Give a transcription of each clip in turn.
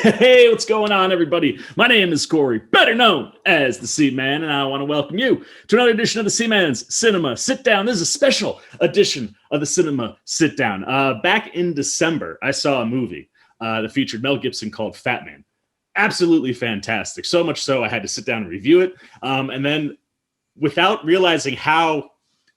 Hey, what's going on, everybody? My name is Corey, better known as the C-Man, and I want to welcome you to another edition of the C-Man's Cinema Sit-Down. This is a special edition of the Cinema Sit-Down. Back in December, I saw a movie that featured Mel Gibson called Fatman. Absolutely fantastic. So much so, I had to sit down and review it. And then, without realizing how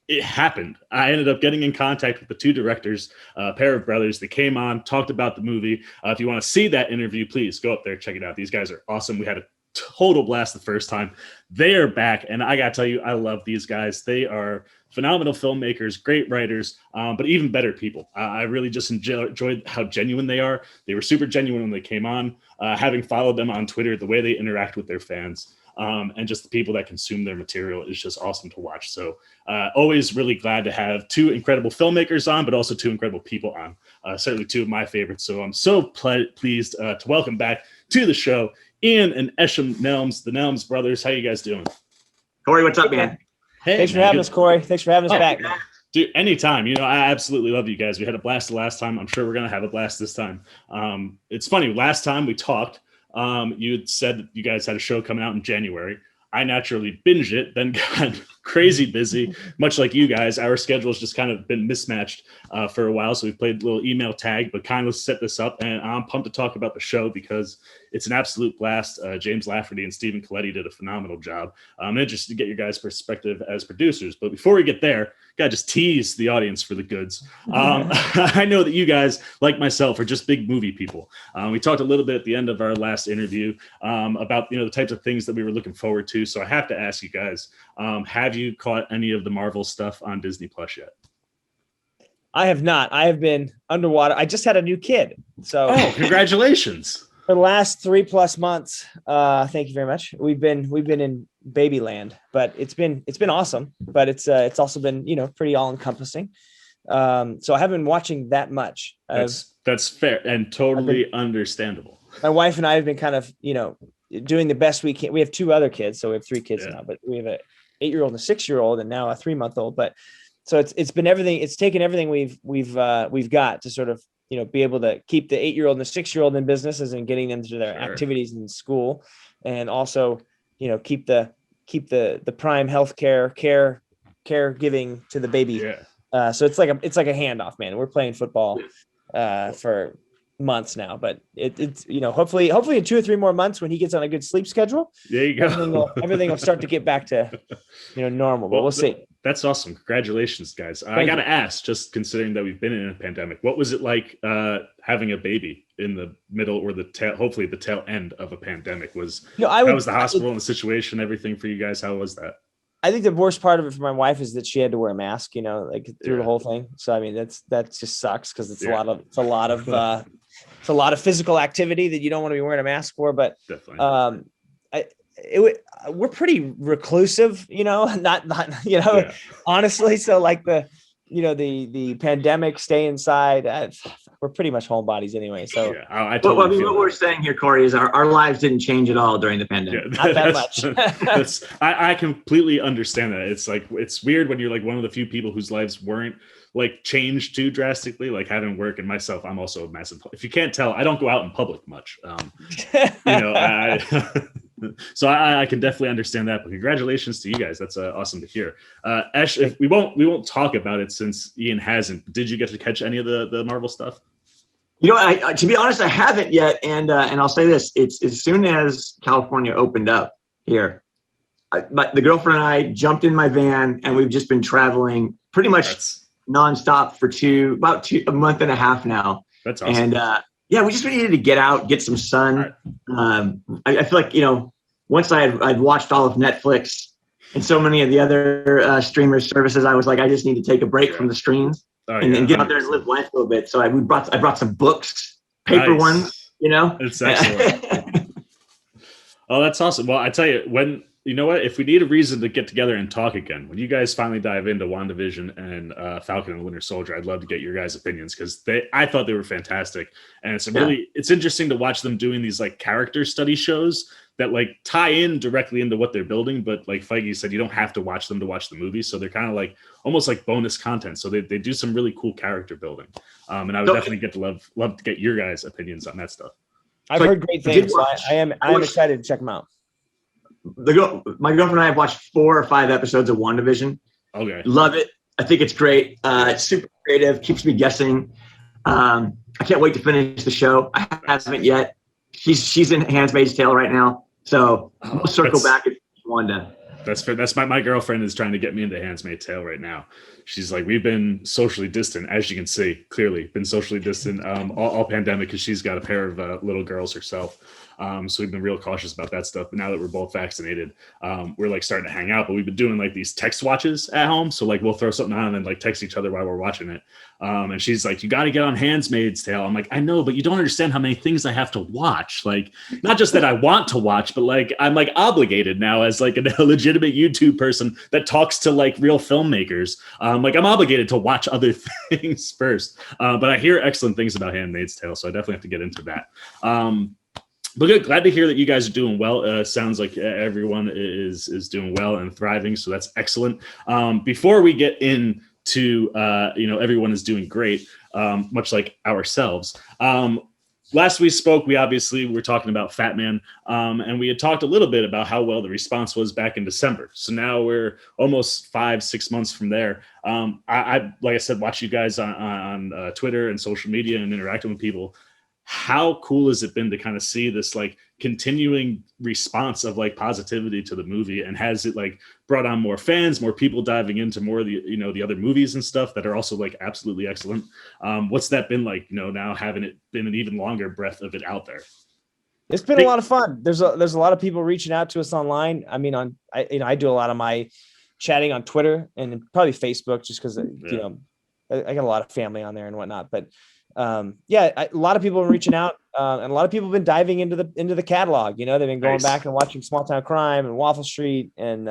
it happened, I ended up getting in contact with the two directors, a pair of brothers. They came on, talked about the movie. If you want to see that interview, please go up there, check it out. These guys are awesome. We had a total blast the first time. They are back, and I gotta tell you, I love these guys. They are phenomenal filmmakers, great writers, but even better people. I really just enjoyed how genuine they are. They were super genuine when they came on. Having followed them on Twitter, the way they interact with their fans, and just the people that consume their material is just awesome to watch. So always really glad to have two incredible filmmakers on, but also two incredible people on. Certainly two of my favorites. So I'm so pleased to welcome back to the show Ian and Eshom Nelms, the Nelms Brothers. How you guys doing? Corey, what's up, man? Hey, thanks for having us, Corey. Thanks for having us back. Dude, anytime. You know, I absolutely love you guys. We had a blast the last time. I'm sure we're going to have a blast this time. It's funny. Last time we talked, you had said that you guys had a show coming out in January. I naturally binged it, then got crazy busy, much like you guys. Our schedules just kind of been mismatched for a while, so we played a little email tag, but kind of set this up, and I'm pumped to talk about the show because it's an absolute blast. James Lafferty and Stephen Colletti did a phenomenal job. I'm interested to get your guys' perspective as producers, but before we get there, gotta just tease the audience for the goods. I know that you guys, like myself, are just big movie people. We talked a little bit at the end of our last interview about the types of things that we were looking forward to. So I have to ask you guys, have you caught any of the Marvel stuff on Disney Plus yet? I have not. I have been underwater. I just had a new kid. So congratulations. For the last 3+ months, thank you very much. We've been in baby land, but it's been awesome. But it's also been pretty all encompassing. So I haven't been watching that much. That's fair and totally understandable. My wife and I have been kind of doing the best we can. We have 2 other kids, so we have 3 kids now. But we have a 8-year-old and a 6-year-old, and now a 3-month-old. But so it's been everything. It's taken everything we've got to sort of be able to keep the 8-year-old and the 6-year-old in businesses and getting them to their activities in school, and also keep the prime healthcare caregiving to the baby. So it's like a handoff, man. We're playing football for months now, but it's hopefully in 2 or 3 more months when he gets on a good sleep schedule, there you go. Everything will start to get back to normal. But we'll see. That's awesome. Congratulations, guys. I got to ask, just considering that we've been in a pandemic, what was it like having a baby in the middle or hopefully the tail end of a pandemic? How was the hospital and the situation, everything for you guys? How was that? I think the worst part of it for my wife is that she had to wear a mask, through the whole thing. So I mean, that just sucks because it's a lot of physical activity that you don't want to be wearing a mask for. But definitely. We're pretty reclusive, honestly. So like the pandemic, stay inside. We're pretty much homebodies anyway. So I totally what we're saying here, Corey, is our lives didn't change at all during the pandemic. Not that much. I completely understand that. It's like, it's weird when you're like one of the few people whose lives weren't like changed too drastically, like having work. And myself, I'm also a massive, if you can't tell, I don't go out in public much. So I can definitely understand that, but congratulations to you guys. That's awesome to hear. Ash, if we won't talk about it since Ian hasn't. Did you get to catch any of the Marvel stuff? I to be honest, I haven't yet. And I'll say this, it's as soon as California opened up here, the girlfriend and I jumped in my van and we've just been traveling pretty much nonstop for a month and a half now. That's awesome. And we just needed to get out, get some sun. Right. I feel like, once I'd watched all of Netflix and so many of the other streamer services, I was like, I just need to take a break from the streams and get out there and live life a little bit. So I brought some books, paper ones, It's excellent. Oh, that's awesome. Well, I tell you, if we need a reason to get together and talk again, when you guys finally dive into WandaVision and Falcon and the Winter Soldier, I'd love to get your guys' opinions because I thought they were fantastic. And it's interesting to watch them doing these like character study shows that like tie in directly into what they're building. But like Feige said, you don't have to watch them to watch the movie. So they're kind of like almost like bonus content. So they do some really cool character building. And I would definitely love to get your guys' opinions on that stuff. I've So heard great things. I am excited to check them out. My girlfriend and I have watched 4 or 5 episodes of WandaVision. Okay. Love it. I think it's great. It's super creative, keeps me guessing. I can't wait to finish the show. I haven't yet. She's in Handmaid's Tale right now, so we'll circle back if Wanda. That's fair. That's my girlfriend is trying to get me into Handmaid's Tale right now. She's like, we've been socially distant, as you can see, clearly been socially distant all pandemic, because she's got a pair of little girls herself. So we've been real cautious about that stuff. But now that we're both vaccinated, we're like starting to hang out. But we've been doing like these text watches at home. So like we'll throw something on and then like text each other while we're watching it. And she's like, you got to get on Handmaid's Tale. I'm like, I know, but you don't understand how many things I have to watch. Like, not just that I want to watch, but like I'm like obligated now as like a legitimate YouTube person that talks to like real filmmakers. Like I'm obligated to watch other things first. But I hear excellent things about Handmaid's Tale, so I definitely have to get into that. But good, glad to hear that you guys are doing well. Sounds like everyone is doing well and thriving, so that's excellent. Before we get into everyone is doing great, much like ourselves. Last we spoke, we obviously were talking about Fatman, and we had talked a little bit about how well the response was back in December. So now we're almost 5-6 months from there. I like I said, watch you guys on Twitter and social media and interacting with people. How cool has it been to kind of see this like continuing response of like positivity to the movie, and has it like brought on more fans, more people diving into more of the the other movies and stuff that are also like absolutely excellent? What's that been like, now having it been an even longer breath of it out there? It's been a lot of fun. There's a lot of people reaching out to us online. I mean, I do a lot of my chatting on Twitter and probably Facebook, just because I got a lot of family on there and whatnot. But a lot of people are reaching out, and a lot of people have been diving into the catalog. They've been going back and watching Small Town Crime and Waffle Street and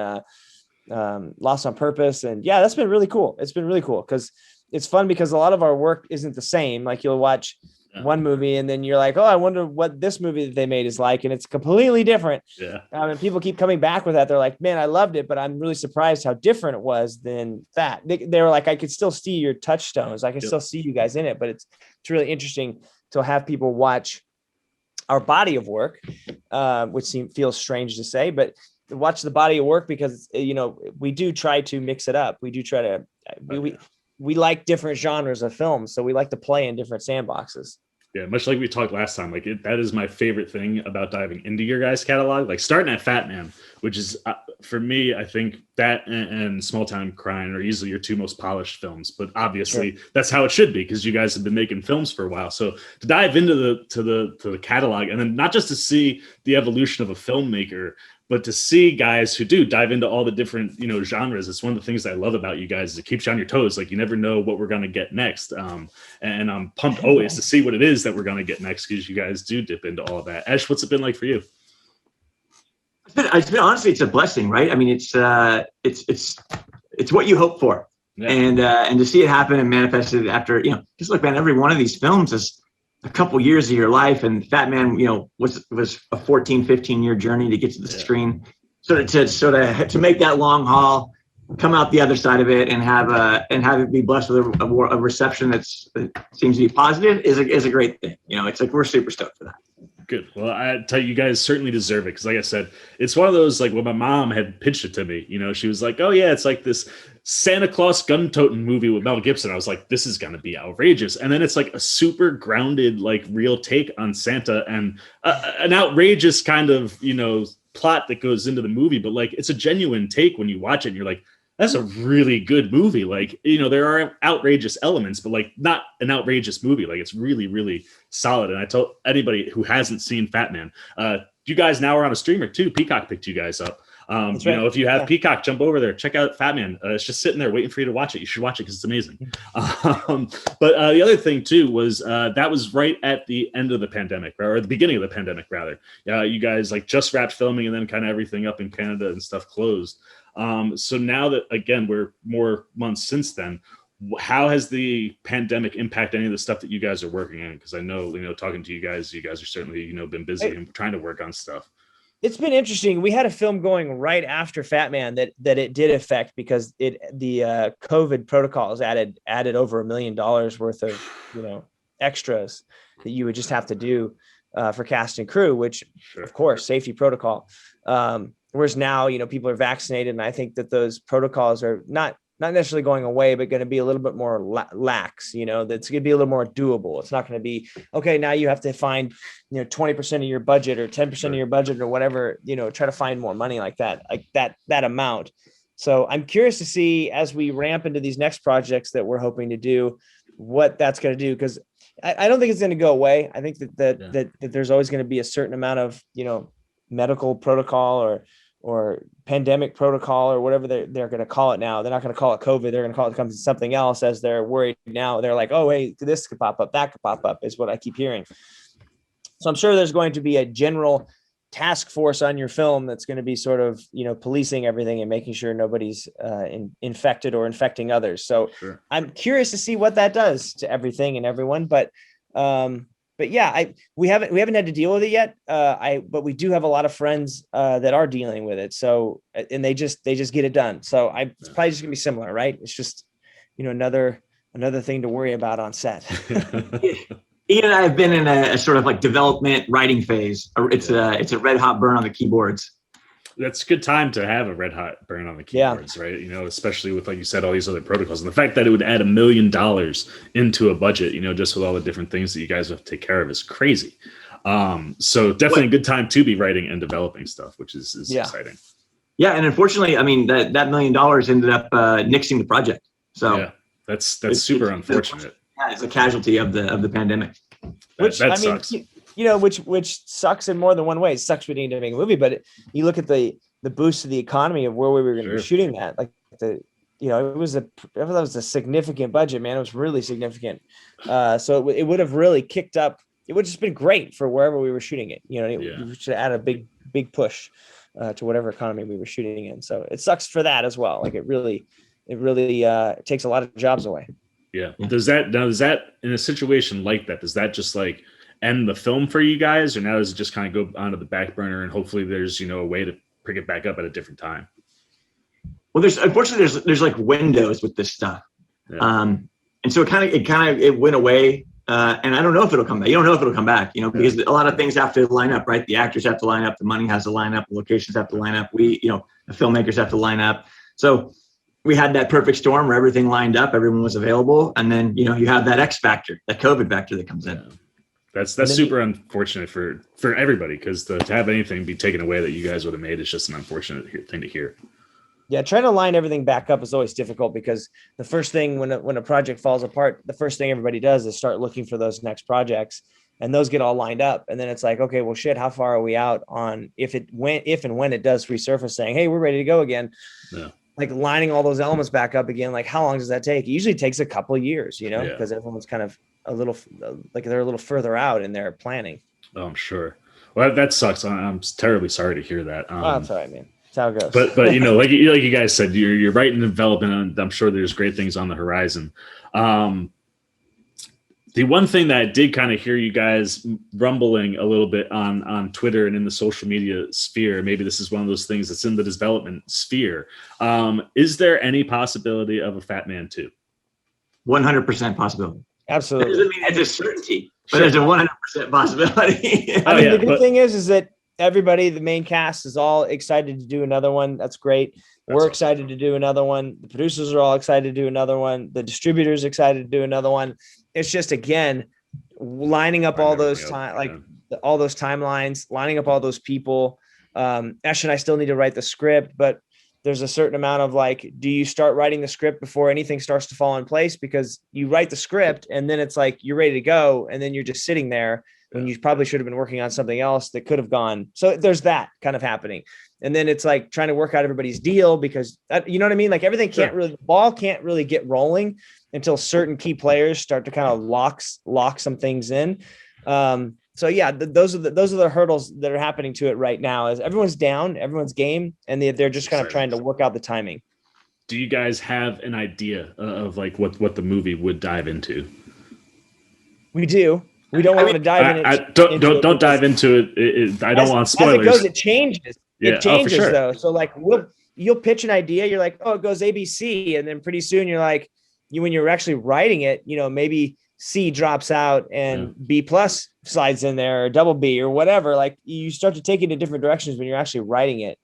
Lost on Purpose, and that's been really cool. It's been really cool because it's fun, because a lot of our work isn't the same. Like, you'll watch one movie and then you're like, oh, I wonder what this movie that they made is like, and it's completely different. And people keep coming back with that. They're like, man, I loved it, but I'm really surprised how different it was than that. They were like, I could still see your touchstones, I can still see you guys in it, but it's really interesting to have people watch our body of work, which feels strange to say, but watch the body of work, because we do try to mix it up. We do try to we like different genres of films, so we like to play in different sandboxes. Yeah, much like we talked last time, like that is my favorite thing about diving into your guys' catalog. Like starting at Fatman, which is for me, I think that and Small Town Crime are easily your 2 most polished films. But obviously, that's how it should be, because you guys have been making films for a while. So to dive into the catalog, and then not just to see the evolution of a filmmaker, but to see guys who do dive into all the different, genres. It's one of the things I love about you guys, is it keeps you on your toes. Like, you never know what we're going to get next. And I'm pumped always to see what it is that we're going to get next, because you guys do dip into all of that. Esh, what's it been like for you? It's been honestly, it's a blessing, right? I mean, it's what you hope for. And to see it happen and manifested after, just look, man, every one of these films is a couple years of your life, and Fatman, was a 14-15 year journey to get to the screen. So to make that long haul, come out the other side of it, and have it be blessed with a reception that seems to be positive is a great thing. It's like we're super stoked for that. Good. Well, I tell you guys certainly deserve it, because like I said, it's one of those, like when my mom had pitched it to me, she was like, oh yeah, it's like this Santa Claus gun-toting movie with Mel Gibson. I was like, this is going to be outrageous. And then it's like a super grounded, like real take on Santa, and an outrageous kind of, plot that goes into the movie. But like, it's a genuine take when you watch it and you're like, that's a really good movie. Like, there are outrageous elements, but like not an outrageous movie. Like, it's really, really solid. And I told anybody who hasn't seen Fatman, you guys now are on a streamer too. Peacock picked you guys up. If you have Peacock, jump over there, check out Fatman. It's just sitting there waiting for you to watch it. You should watch it because it's amazing. But the other thing too was that was right at the end of the pandemic, or the beginning of the pandemic rather. You guys like just wrapped filming, and then kind of everything up in Canada and stuff closed. So now that, again, we're more months since then, how has the pandemic impacted any of the stuff that you guys are working on? Because I know, talking to you guys are certainly, been busy and trying to work on stuff. It's been interesting. We had a film going right after Fatman that it did affect, because the COVID protocols added over $1 million worth of, extras that you would just have to do. for cast and crew, which of course, safety protocol. Whereas now, people are vaccinated, and I think that those protocols are not necessarily going away, but going to be a little bit more lax, that's going to be a little more doable. It's not going to be, okay, now you have to find, 20% of your budget or 10% of your budget or whatever, try to find more money like that amount. So I'm curious to see, as we ramp into these next projects that we're hoping to do, what that's going to do. Cause I don't think it's going to go away. I think that there's always going to be a certain amount of, medical protocol or pandemic protocol or whatever they're going to call it now. They're not going to call it COVID. They're going to call it something else, as they're worried now. They're like, oh, hey, this could pop up, that could pop up, is what I keep hearing. So I'm sure there's going to be a general task force on your film that's going to be sort of, policing everything and making sure nobody's infected or infecting others. So I'm curious to see what that does to everything and everyone. But yeah, we haven't had to deal with it yet. But we do have a lot of friends that are dealing with it. So, and they just get it done. So it's probably just gonna be similar, right? It's just, another thing to worry about on set. Ian and I have been in a sort of like development writing phase. It's a red hot burn on the keyboards. That's a good time to have a red hot burn on the keyboards, right? Especially with, like you said, all these other protocols, and the fact that it would add $1 million into a budget, just with all the different things that you guys have to take care of, is crazy. So definitely a good time to be writing and developing stuff, which is exciting. Yeah, and unfortunately, I mean, that $1 million ended up nixing the project. So yeah, that's super unfortunate. It's a casualty of the pandemic. Which that I mean, sucks. Which sucks in more than one way. It sucks we need to make a movie, but you look at the boost of the economy of where we were going to be shooting that. Like it was a significant budget, man. It was really significant. So it would have really kicked up. It would have just been great for wherever we were shooting it. We should add a big push to whatever economy we were shooting in. So it sucks for that as well. Like it really takes a lot of jobs away. Yeah. Does that in a situation like that, does that just like end the film for you guys, or now does it just kind of go onto the back burner and hopefully there's a way to pick it back up at a different time? Well, there's like windows with this stuff. And so it went away, and I don't know if it'll come back. You don't know if it'll come back, because a lot of things have to line up, right? The actors have to line up, the money has to line up, the locations have to line up, the filmmakers have to line up. So we had that perfect storm where everything lined up, everyone was available, and then you have that X factor, that COVID factor that comes in. That's super unfortunate for everybody, because to have anything be taken away that you guys would have made is just an unfortunate thing to hear. Yeah, trying to line everything back up is always difficult, because the first thing when a project falls apart, the first thing everybody does is start looking for those next projects, and those get all lined up. And then it's like, okay, well, shit, how far are we out on if and when it does resurface, saying, hey, we're ready to go again. Yeah. Like lining all those elements back up again. Like, how long does that take? It usually takes a couple of years, because everyone's kind of a little like they're a little further out in their planning. Oh, I'm sure. Well, that sucks. I'm terribly sorry to hear that. That's all right, man. That's how it goes. But like you guys said, you're right in development, and I'm sure there's great things on the horizon. The one thing that I did kind of hear you guys rumbling a little bit on Twitter and in the social media sphere, maybe this is one of those things that's in the development sphere. Is there any possibility of a Fatman 2? 100% possibility. Absolutely. That doesn't mean it's a certainty, but there's a 100% possibility. The good thing is that everybody, the main cast, is all excited to do another one. That's great. We're excited to do another one. The producers are all excited to do another one. The distributors excited to do another one. It's just, again, lining up all those all those timelines, lining up all those people. Esh and I still need to write the script, but there's a certain amount of like, do you start writing the script before anything starts to fall in place? Because you write the script and then it's like you're ready to go, and then you're just sitting there when you probably should have been working on something else that could have gone. So there's that kind of happening. And then it's like trying to work out everybody's deal, because you know what I mean? Like everything the ball can't really get rolling until certain key players start to kind of lock some things in. So yeah, those are the hurdles that are happening to it right now, as everyone's down, everyone's game, and they're just kind of trying to work out the timing. Do you guys have an idea of like what the movie would dive into? We do. We don't want to dive in it. Don't dive into it. I don't want spoilers. As it goes, it changes. Yeah. It changes though. So like you'll pitch an idea. You're like, oh, it goes ABC. And then pretty soon you're like, when you're actually writing it, maybe C drops out and B plus slides in there, or double B or whatever. Like you start to take it in different directions when you're actually writing it.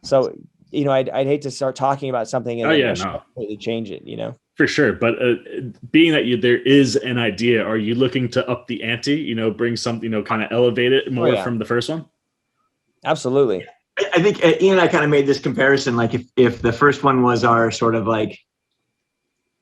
So, I'd hate to start talking about something and completely change it, For sure. But being that there is an idea, are you looking to up the ante, bring something, kind of elevate it more from the first one? Absolutely. I think Ian and I kind of made this comparison. Like if the first one was our sort of like,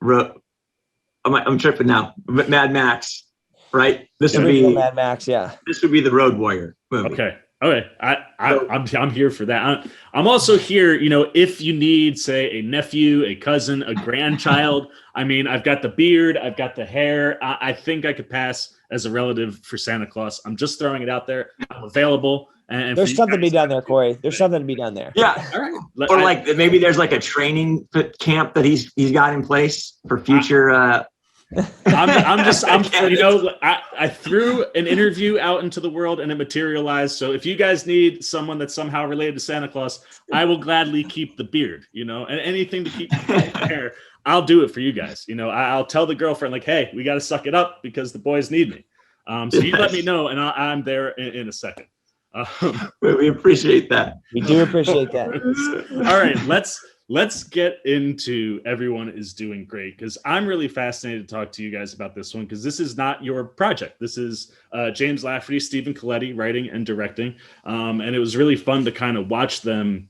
I'm tripping now, Mad Max, right? This would be Mad Max. Yeah. This would be the Road Warrior movie. Okay. I'm here for that. I'm also here, if you need, say, a nephew, a cousin, a grandchild. I mean, I've got the beard, I've got the hair. I think I could pass as a relative for Santa Claus. I'm just throwing it out there. I'm available. And there's something to be done there, Corey. There's something to be done there. Yeah. All right. Or like maybe there's like a training camp that he's got in place for future. I threw an interview out into the world and it materialized. So if you guys need someone that's somehow related to Santa Claus, I will gladly keep the beard, and anything to keep the hair, I'll do it for you guys. I'll tell the girlfriend like, hey, we got to suck it up because the boys need me. So you let me know and I'm there in a second. We appreciate that. We do appreciate that. All right, let's get into Everyone is Doing Great, because I'm really fascinated to talk to you guys about this one, because this is not your project. This is James Lafferty, Stephen Colletti writing and directing, and it was really fun to kind of watch them,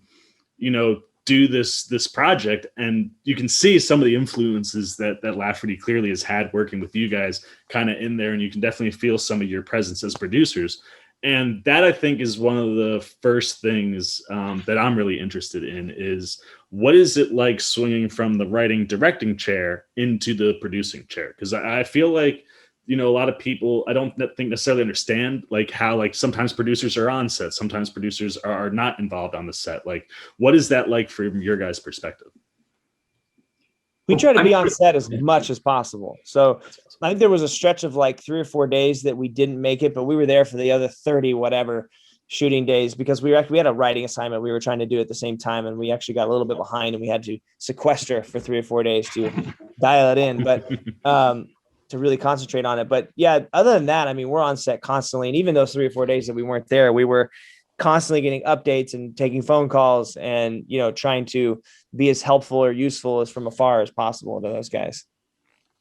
do this project, and you can see some of the influences that Lafferty clearly has had working with you guys kind of in there, and you can definitely feel some of your presence as producers. And that, I think, is one of the first things that I'm really interested in is what is it like swinging from the writing directing chair into the producing chair? Because I feel like, a lot of people, I don't think necessarily understand like how like sometimes producers are on set, sometimes producers are not involved on the set. Like, what is that like from your guys' perspective? We try to be on set as much as possible. So I think there was a stretch of like 3 or 4 days that we didn't make it, but we were there for the other 30 whatever shooting days because we had a writing assignment we were trying to do at the same time, and we actually got a little bit behind and we had to sequester for 3 or 4 days to dial it in, but to really concentrate on it. But yeah, other than that, I mean, we're on set constantly, and even those 3 or 4 days that we weren't there, we were constantly getting updates and taking phone calls and trying to be as helpful or useful as from afar as possible to those guys.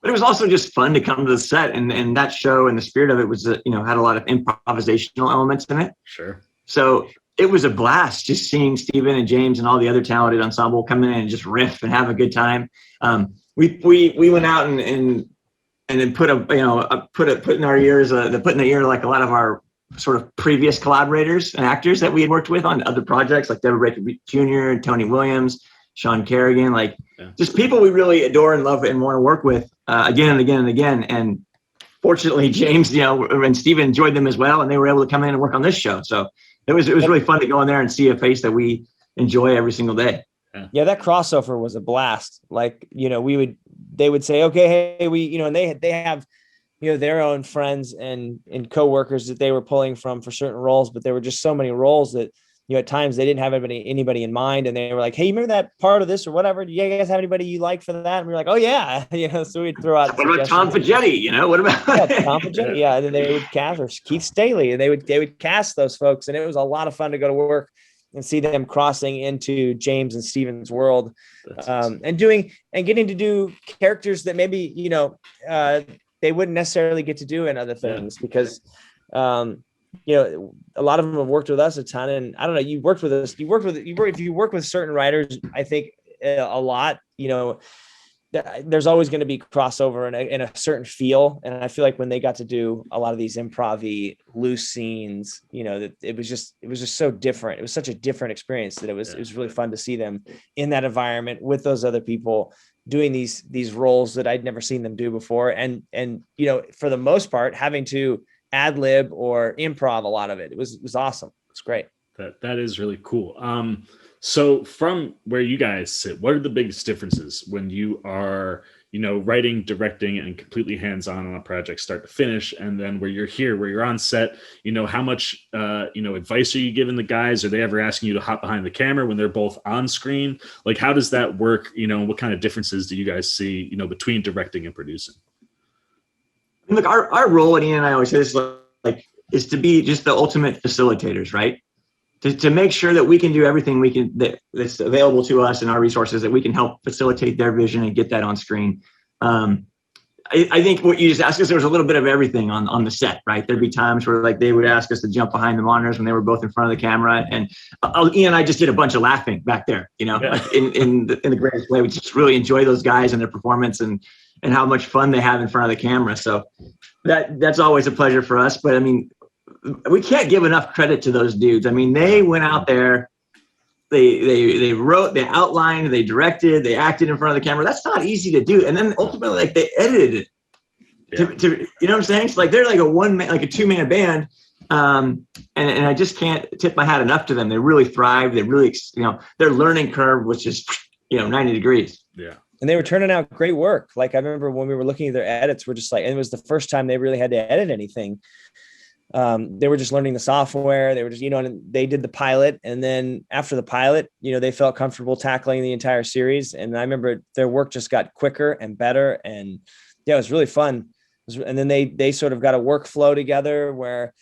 But it was also just fun to come to the set, and that show and the spirit of it was had a lot of improvisational elements in it. Sure. So it was a blast just seeing Stephen and James and all the other talented ensemble come in and just riff and have a good time. We went out and then put in our ears put in the ear like a lot of our sort of previous collaborators and actors that we had worked with on other projects, like Deborah Baker Jr. and Tony Williams, Sean Kerrigan, just people we really adore and love and want to work with again and again and again. And fortunately, James, and Stephen enjoyed them as well, and they were able to come in and work on this show. So it was really fun to go in there and see a face that we enjoy every single day. Yeah, that crossover was a blast. Like, they would say, okay, hey, and they have their own friends and coworkers that they were pulling from for certain roles, but there were just so many roles that at times they didn't have anybody in mind, and they were like, hey, you remember that part of this or whatever? Do you guys have anybody you like for that? And we were like, oh yeah, so we'd throw out. What about Tom Fagetti? What about Tom Fagetti? Yeah, and then they would cast, or Keith Staley, and they would cast those folks, and it was a lot of fun to go to work and see them crossing into James and Stephen's world, and getting to do characters that maybe they wouldn't necessarily get to do in other things because, a lot of them have worked with us a ton, and I don't know, if you work with certain writers, I think a lot, there's always going to be crossover in a certain feel. And I feel like when they got to do a lot of these improv-y loose scenes, that it was just so different. It was such a different experience that it was really fun to see them in that environment with those other people doing these roles that I'd never seen them do before. And for the most part, having to ad lib or improv a lot of it. It was awesome. It's great. That is really cool. So from where you guys sit, what are the biggest differences when you are, writing, directing, and completely hands-on on a project, start to finish, and then where you're on set, how much, advice are you giving the guys? Are they ever asking you to hop behind the camera when they're both on screen? Like, how does that work? What kind of differences do you guys see, between directing and producing? Look, our role, and Ian and I always say this, like, is to be just the ultimate facilitators, right? To make sure that we can do everything we can that's available to us and our resources, that we can help facilitate their vision and get that on screen. I think what you just asked us, there was a little bit of everything on the set, right? There'd be times where like they would ask us to jump behind the monitors when they were both in front of the camera, and Ian and I just did a bunch of laughing back there, like in the greatest way. We just really enjoy those guys and their performance and how much fun they have in front of the camera. So that's always a pleasure for us. But I mean, we can't give enough credit to those dudes. I mean, they went out there, they wrote, they outlined, they directed, they acted in front of the camera. That's not easy to do. And then ultimately, like, they edited it. To you know what I'm saying? It's like they're like a two-man band. And I just can't tip my hat enough to them. They really thrive. They really, their learning curve was just, 90 degrees. Yeah. And they were turning out great work. Like, I remember when we were looking at their edits, we're just like, and it was the first time they really had to edit anything. They were just learning the software. They were just, and they did the pilot. And then after the pilot, they felt comfortable tackling the entire series. And I remember their work just got quicker and better. And yeah, it was really fun. And then they sort of got a workflow together where,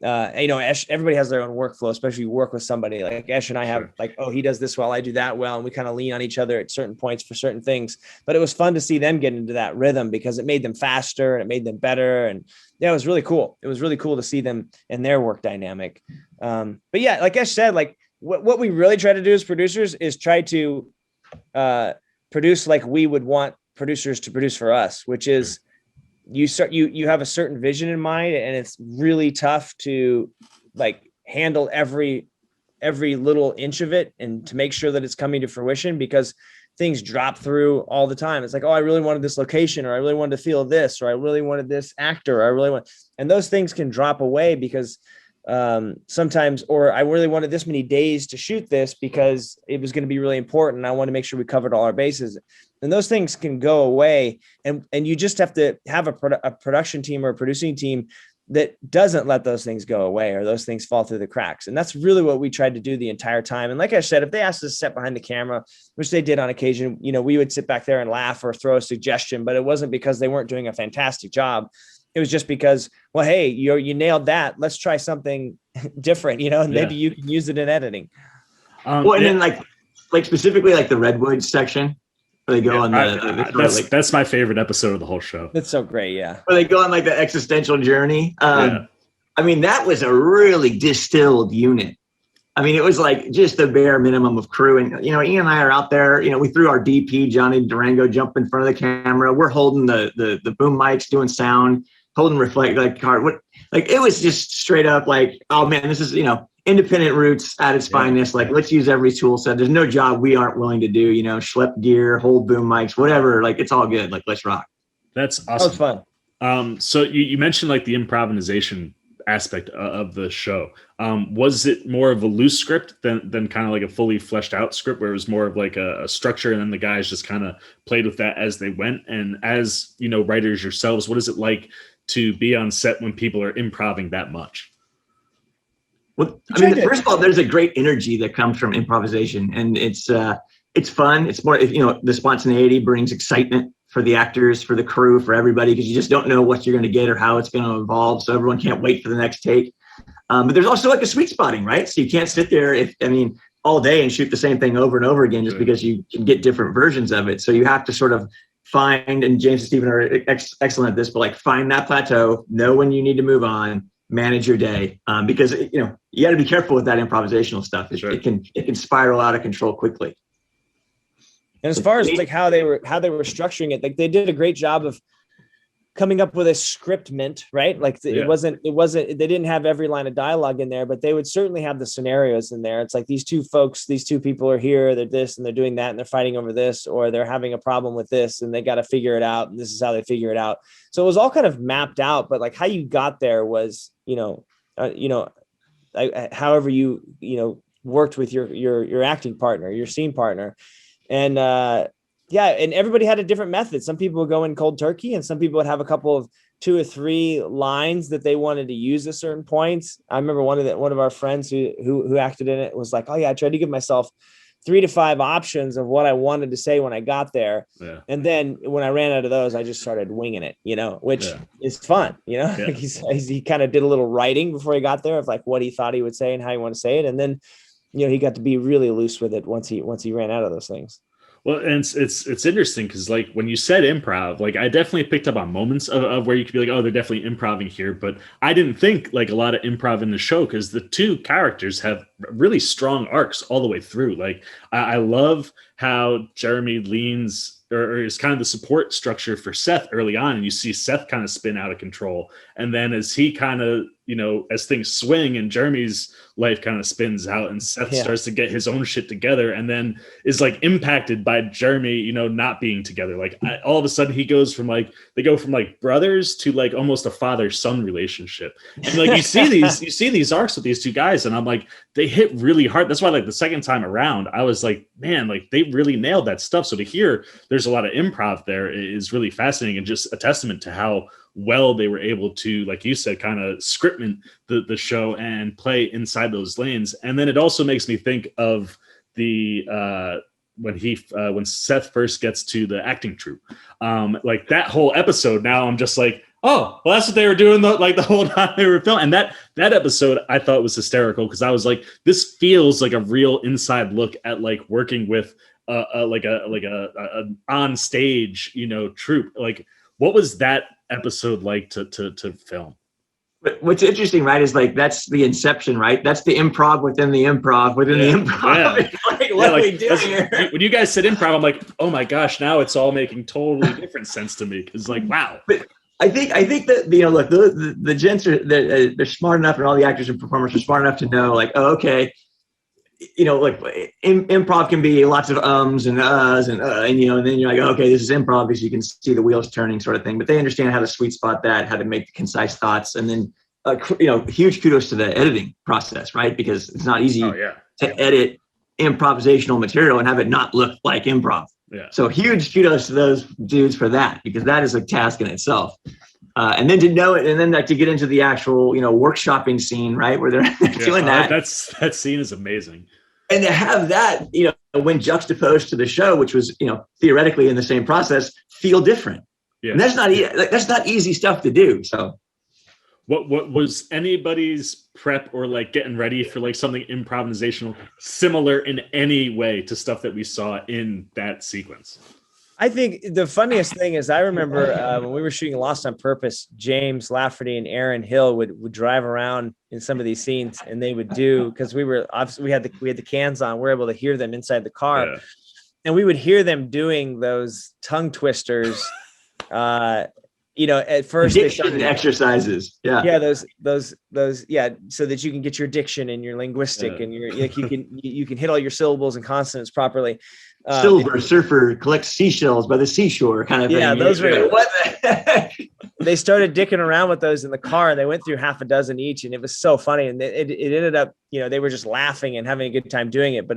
Esh, everybody has their own workflow, especially you work with somebody like Esh and I have like, oh, he does this well, I do that well. And we kind of lean on each other at certain points for certain things. But it was fun to see them get into that rhythm because it made them faster and it made them better. And yeah, it was really cool. It was really cool to see them in their work dynamic. But yeah, like Esh said, like what we really try to do as producers is try to produce like we would want producers to produce for us, which is you have a certain vision in mind, and it's really tough to like handle every little inch of it and to make sure that it's coming to fruition because things drop through all the time. It's like, oh, I really wanted this location, or I really wanted to feel this, or I really wanted this actor, or I really want, and those things can drop away because sometimes, or I really wanted this many days to shoot this because it was going to be really important. I want to make sure we covered all our bases. And those things can go away. And you just have to have a production team or a producing team that doesn't let those things go away or those things fall through the cracks. And that's really what we tried to do the entire time. And like I said, if they asked us to sit behind the camera, which they did on occasion, we would sit back there and laugh or throw a suggestion, but it wasn't because they weren't doing a fantastic job. It was just because, well, hey, you nailed that. Let's try something different, and maybe you can use it in editing. Then like specifically like the Redwoods section. They go on that's my favorite episode of the whole show. It's so great, yeah. Where they go on like the existential journey. I mean, that was a really distilled unit. I mean, it was like just the bare minimum of crew. And Ian and I are out there. We threw our DP Johnny Durango jump in front of the camera. We're holding the boom mics, doing sound, holding reflect it was just straight up like, oh man, this is independent roots at its finest. Like, let's use every tool set. There's no job we aren't willing to do, schlep gear, hold boom mics, whatever. Like, it's all good. Like, let's rock. That's awesome. That was fun. So you mentioned like the improvisation aspect of the show. Was it more of a loose script than kind of like a fully fleshed out script where it was more of like a structure and then the guys just kind of played with that as they went? And as, writers yourselves, what is it like to be on set when people are improvising that much? Well, I mean, first of all, there's a great energy that comes from improvisation, and it's fun. It's more, the spontaneity brings excitement for the actors, for the crew, for everybody, because you just don't know what you're going to get or how it's going to evolve. So everyone can't wait for the next take. But there's also like a sweet spotting, right? So you can't sit there all day and shoot the same thing over and over again just because you can get different versions of it. So you have to sort of find, and James and Stephen are excellent at this, but like find that plateau, know when you need to move on, manage your day, because you got to be careful with that improvisational stuff. It can spiral out of control quickly. And as far as like how they were structuring it, like they did a great job of coming up with a scriptment, right? Like it wasn't, they didn't have every line of dialogue in there, but they would certainly have the scenarios in there. It's like these two people are here, they're this and they're doing that and they're fighting over this, or they're having a problem with this and they got to figure it out. And this is how they figure it out. So it was all kind of mapped out, but like how you got there was, however you worked with your acting partner, your scene partner. And and everybody had a different method. Some people would go in cold turkey, and some people would have a couple of 2 or 3 lines that they wanted to use at certain points. I remember one of our friends who acted in it was like, oh yeah, I tried to give myself 3 to 5 options of what I wanted to say when I got there. Yeah. And then when I ran out of those, I just started winging it, which is fun, Yeah. he kind of did a little writing before he got there of like what he thought he would say and how he wanted to say it. And then, he got to be really loose with it once he ran out of those things. Well, and it's interesting because like when you said improv, like I definitely picked up on moments of where you could be like, oh, they're definitely improving here, but I didn't think like a lot of improv in the show because the two characters have really strong arcs all the way through. Like I love how Jeremy leans or is kind of the support structure for Seth early on, and you see Seth kind of spin out of control, and then as he kind of as things swing and Jeremy's life kind of spins out and Seth starts to get his own shit together and then is like impacted by Jeremy, not being together. Like all of a sudden they go from like brothers to like almost a father-son relationship. And like you see these arcs with these two guys and I'm like, they hit really hard. That's why like the second time around, I was like, man, like they really nailed that stuff. So to hear there's a lot of improv there is really fascinating and just a testament to how well they were able to, like you said, kind of scriptment the show and play inside those lanes. And then it also makes me think of the when Seth first gets to the acting troupe, like that whole episode. Now I'm just like, oh, well, that's what they were doing the whole time they were filming. And that episode I thought was hysterical because I was like, this feels like a real inside look at like working with a on stage troupe. Like, what was that episode like to film? But what's interesting, right, is like that's the inception, right? That's the improv within the improv within the improv. Yeah. Like, what are we doing here? When you guys said improv, I'm like, oh my gosh, now it's all making totally different sense to me. It's like, wow. But I think that look, the gents are they're smart enough, and all the actors and performers are smart enough to know, like, oh, okay, like improv can be lots of ums and uhs and then you're like, okay, this is improv because you can see the wheels turning sort of thing. But they understand how to sweet spot that, how to make the concise thoughts, and then huge kudos to the editing process, right? Because it's not easy to edit improvisational material and have it not look like improv. Yeah. So huge kudos to those dudes for that, because that is a task in itself. And then to know it, and then to get into the actual, workshopping scene, right, where they're doing that. That scene is amazing. And to have that, when juxtaposed to the show, which was, theoretically in the same process, feel different. Yeah. And that's not easy stuff to do. So, what was anybody's prep or like getting ready for like something improvisational similar in any way to stuff that we saw in that sequence? I think the funniest thing is I remember when we were shooting Lost on Purpose, James Lafferty and Aaron Hill would drive around in some of these scenes, and they would do, because we had the cans on, we're able to hear them inside the car, and we would hear them doing those tongue twisters. At first they started exercises, those so that you can get your diction and your linguistic and your you can hit all your syllables and consonants properly. Silver surfer collects seashells by the seashore kind of thing. Yeah, those were what the heck? They started dicking around with those in the car, and they went through half a dozen each, and it was so funny. And it ended up, they were just laughing and having a good time doing it. But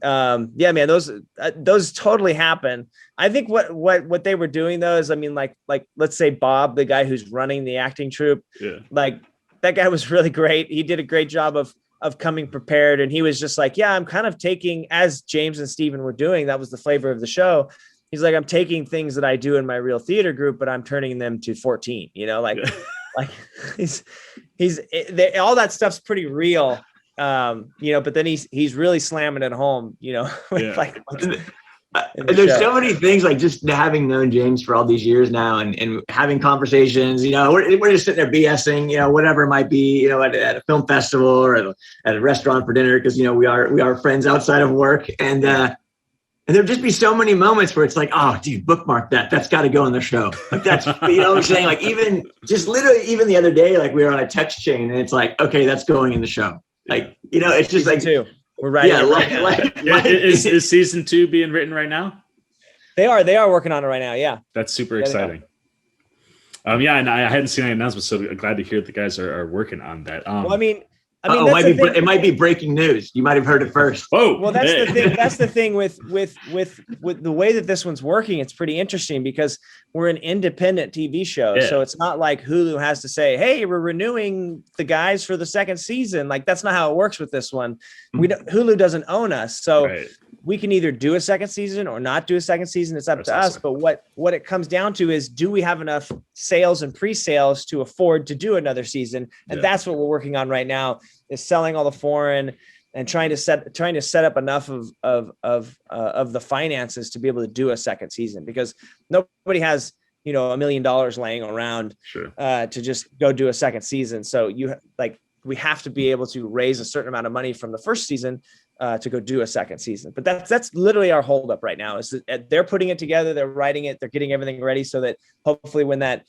man, those totally happen. I think what they were doing though is, like let's say Bob, the guy who's running the acting troupe, like that guy was really great. He did a great job of coming prepared. And he was just like, I'm kind of taking, as James and Steven were doing, that was the flavor of the show. He's like, I'm taking things that I do in my real theater group, but I'm turning them to 14, like he's all that stuff's pretty real. But then he's really slamming it home, and there's so many things, like just having known James for all these years now and having conversations, we're just sitting there BSing, whatever it might be, at a film festival or at a restaurant for dinner, because, we are friends outside of work. And there'd just be so many moments where it's like, oh, dude, bookmark that. That's got to go in the show. Like that's, what I'm saying? Like even the other day, like we were on a text chain and it's like, okay, that's going in the show. Like, it's just like, too. We're right. Yeah, is season 2 being written right now? They are working on it right now. Yeah. That's super exciting. And I hadn't seen any announcements, so glad to hear the guys are working on that. Well, I mean, it might be breaking news. You might have heard it first. Oh, well, that's the thing. That's the thing with the way that this one's working. It's pretty interesting because we're an independent TV show, so it's not like Hulu has to say, "Hey, we're renewing the guys for the second season." Like that's not how it works with this one. Hulu doesn't own us, so we can either do a second season or not do a second season. It's up to us. But what it comes down to is, do we have enough sales and pre-sales to afford to do another season? And that's what we're working on right now, is selling all the foreign and trying to set up enough of the finances to be able to do a second season, because nobody has, $1 million laying around to just go do a second season. So we have to be able to raise a certain amount of money from the first season to go do a second season. But that's literally our holdup right now, is that they're putting it together, they're writing it, they're getting everything ready, so that hopefully when that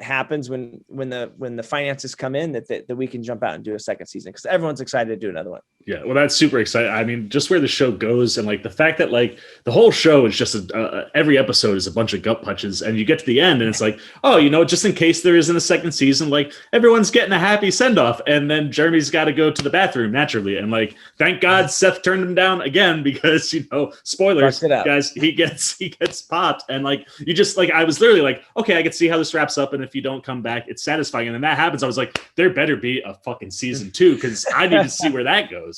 happens, when the finances come in, that we can jump out and do a second season, because everyone's excited to do another one. Yeah, well, that's super exciting. I mean, just where the show goes, and the fact that the whole show is just every episode is a bunch of gut punches, and you get to the end and it's like, oh, just in case there isn't a second season, everyone's getting a happy send off, and then Jeremy's got to go to the bathroom naturally, and thank God Seth turned him down again, because spoilers, guys, he gets popped, and you just I was literally okay, I can see how this wraps up, and if you don't come back, it's satisfying, and then that happens. I was like, there better be a fucking season 2, because I need to see where that goes.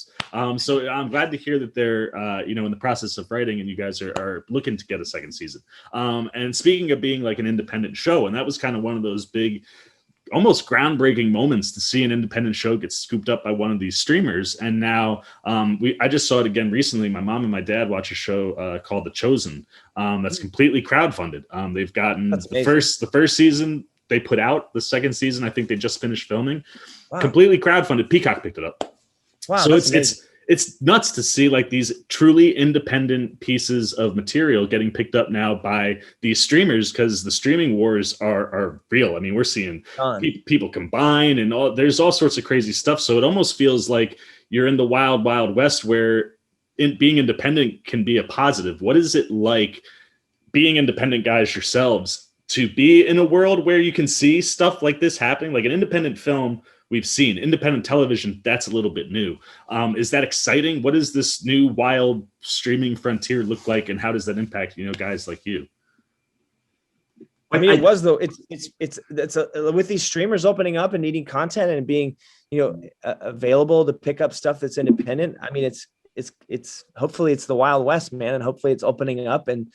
So I'm glad to hear that they're in the process of writing, and you guys are looking to get a second season. And speaking of being an independent show, and that was kind of one of those big, almost groundbreaking moments to see an independent show get scooped up by one of these streamers. And now I just saw it again recently. My mom and my dad watch a show called The Chosen that's completely crowdfunded. They've gotten the first season they put out. The second season, I think they just finished filming. Wow. Completely crowdfunded. Peacock picked it up. Wow, so it's nuts to see these truly independent pieces of material getting picked up now by these streamers, because the streaming wars are real. I mean, we're seeing people combine, and there's all sorts of crazy stuff. So it almost feels like you're in the wild, wild west, where being independent can be a positive. What is it like being independent guys yourselves to be in a world where you can see stuff like this happening, like an independent film? We've seen independent television. That's a little bit new. Is that exciting? What does this new wild streaming frontier look like, and how does that impact, guys like you? I mean, it was though. It's with these streamers opening up and needing content and being, available to pick up stuff that's independent. I mean, it's hopefully it's the Wild West, man, and hopefully it's opening up, and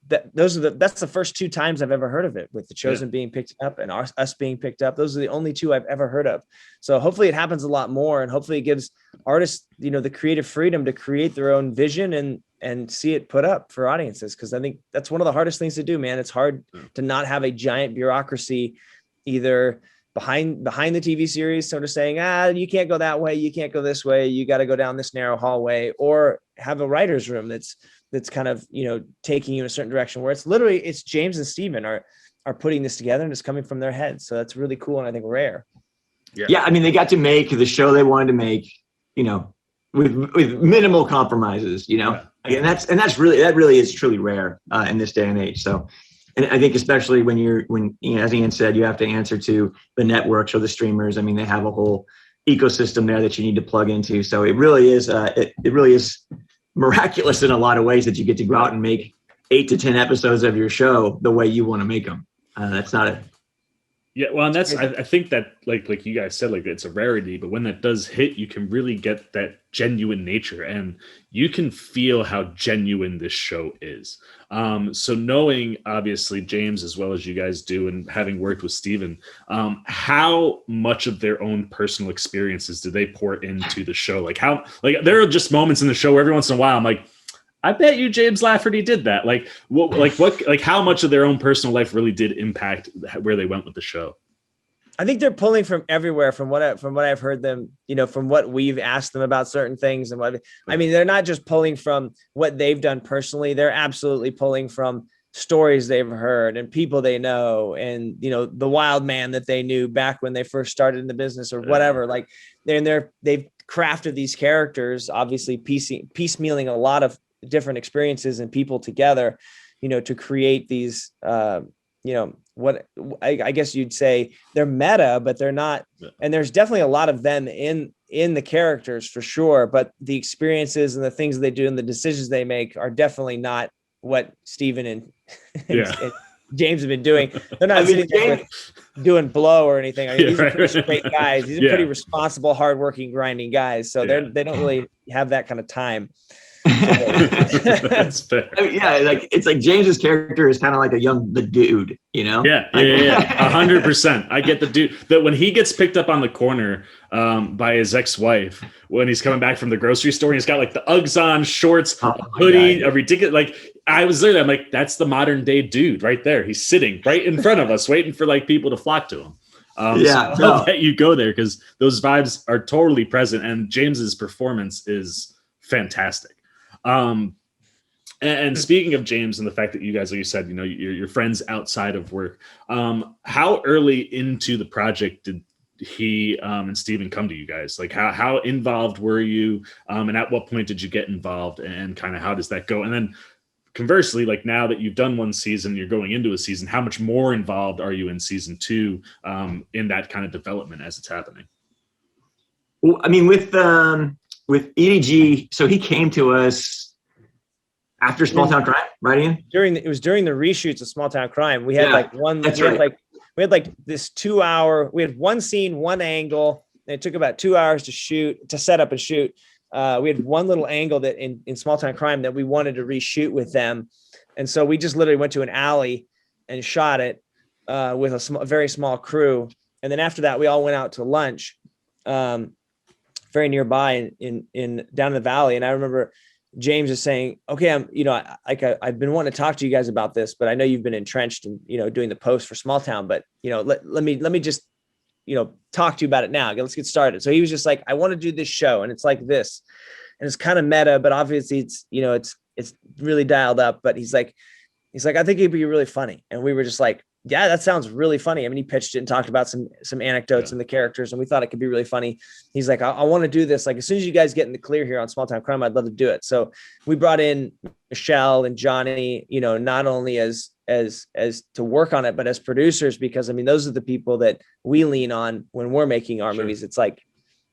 that's the first 2 times I've ever heard of it, with The Chosen being picked up and us being picked up. Those are the only 2 I've ever heard of. So hopefully it happens a lot more, and hopefully it gives artists, the creative freedom to create their own vision and see it put up for audiences. Cause I think that's one of the hardest things to do, man. It's hard to not have a giant bureaucracy either behind the TV series, sort of saying, you can't go that way, you can't go this way, you got to go down this narrow hallway, or have a writer's room that's kind of, taking you in a certain direction, where it's James and Steven are putting this together, and it's coming from their heads. So that's really cool, and I think rare. Yeah. I mean, they got to make the show they wanted to make, with minimal compromises, and that really is truly rare in this day and age. So, and I think especially when as Ian said, you have to answer to the networks or the streamers. I mean, they have a whole ecosystem there that you need to plug into. So it really is miraculous in a lot of ways that you get to go out and make 8 to 10 episodes of your show the way you want to make them. That's not it. Yeah, well, and that's I think that like you guys said, it's a rarity, but when that does hit, you can really get that genuine nature, and you can feel how genuine this show is. So knowing obviously James as well as you guys do, and having worked with Steven, how much of their own personal experiences do they pour into the show? There are just moments in the show where every once in a while I'm like, I bet you James Lafferty did that. How much of their own personal life really did impact where they went with the show? I think they're pulling from everywhere, from what I've heard them, from what we've asked them about certain things, and they're not just pulling from what they've done personally. They're absolutely pulling from stories they've heard and people they know, and the wild man that they knew back when they first started in the business, or whatever. They've crafted these characters, obviously piecemealing a lot of different experiences and people together, to create these what I guess you'd say they're meta, but they're not. And there's definitely a lot of them in the characters for sure. But the experiences and the things they do and the decisions they make are definitely not what Steven and James have been doing. They're not sitting there doing blow or anything. I mean, these are pretty straight guys. These are pretty responsible, hardworking, grinding guys. So they don't really have that kind of time. That's fair. I mean, it's like James's character is kind of like the dude, Yeah, 100%. I get the dude that when he gets picked up on the corner by his ex-wife when he's coming back from the grocery store, and he's got like the Uggs on, shorts, hoodie, a ridiculous. Like I was there, I'm like, that's the modern day dude right there. He's sitting right in front of us, waiting for like people to flock to him. So I love that you go there because those vibes are totally present, and James's performance is fantastic. And speaking of James and the fact that you guys, like you said, you're friends outside of work. How early into the project did he and Steven come to you guys? Like how involved were you? And at what point did you get involved, and kind of how does that go? And then conversely, like now that you've done one season, you're going into a season, how much more involved are you in season 2 in that kind of development as it's happening? Well, I mean, with EDG, so he came to us after Small Town Crime, right, Ian? It was during the reshoots of Small Town Crime. We had we had this 2 hour, we had one scene, one angle, and it took about 2 hours to set up and shoot. We had one little angle that in Small Town Crime that we wanted to reshoot with them. And so we just literally went to an alley and shot it with a very small crew. And then after that, we all went out to lunch very nearby in down in the valley. And I remember James is saying, okay, I've been wanting to talk to you guys about this, but I know you've been entrenched in, doing the post for Small Town, but let me just, talk to you about it now. Let's get started. So he was just like, I want to do this show, and it's like this, and it's kind of meta, but obviously it's, it's really dialed up, but he's like, I think it'd be really funny. And we were just like, yeah, that sounds really funny. I mean, he pitched it and talked about some anecdotes and the characters, and we thought it could be really funny. He's like, I want to do this. Like, as soon as you guys get in the clear here on Small Town Crime, I'd love to do it. So we brought in Michelle and Johnny, not only as to work on it, but as producers, because I mean, those are the people that we lean on when we're making our movies. It's like,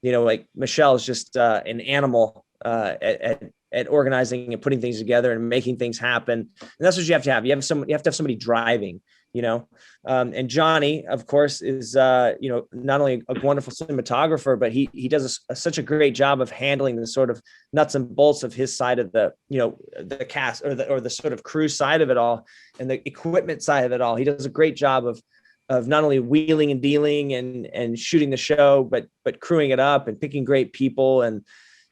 like Michelle is just an animal at organizing and putting things together and making things happen. And that's what you have to have. You have to have somebody driving, and Johnny, of course, is, not only a wonderful cinematographer, but he does such a great job of handling the sort of nuts and bolts of his side of the, the cast or the sort of crew side of it all, and the equipment side of it all. He does a great job of not only wheeling and dealing and shooting the show, but crewing it up and picking great people. And,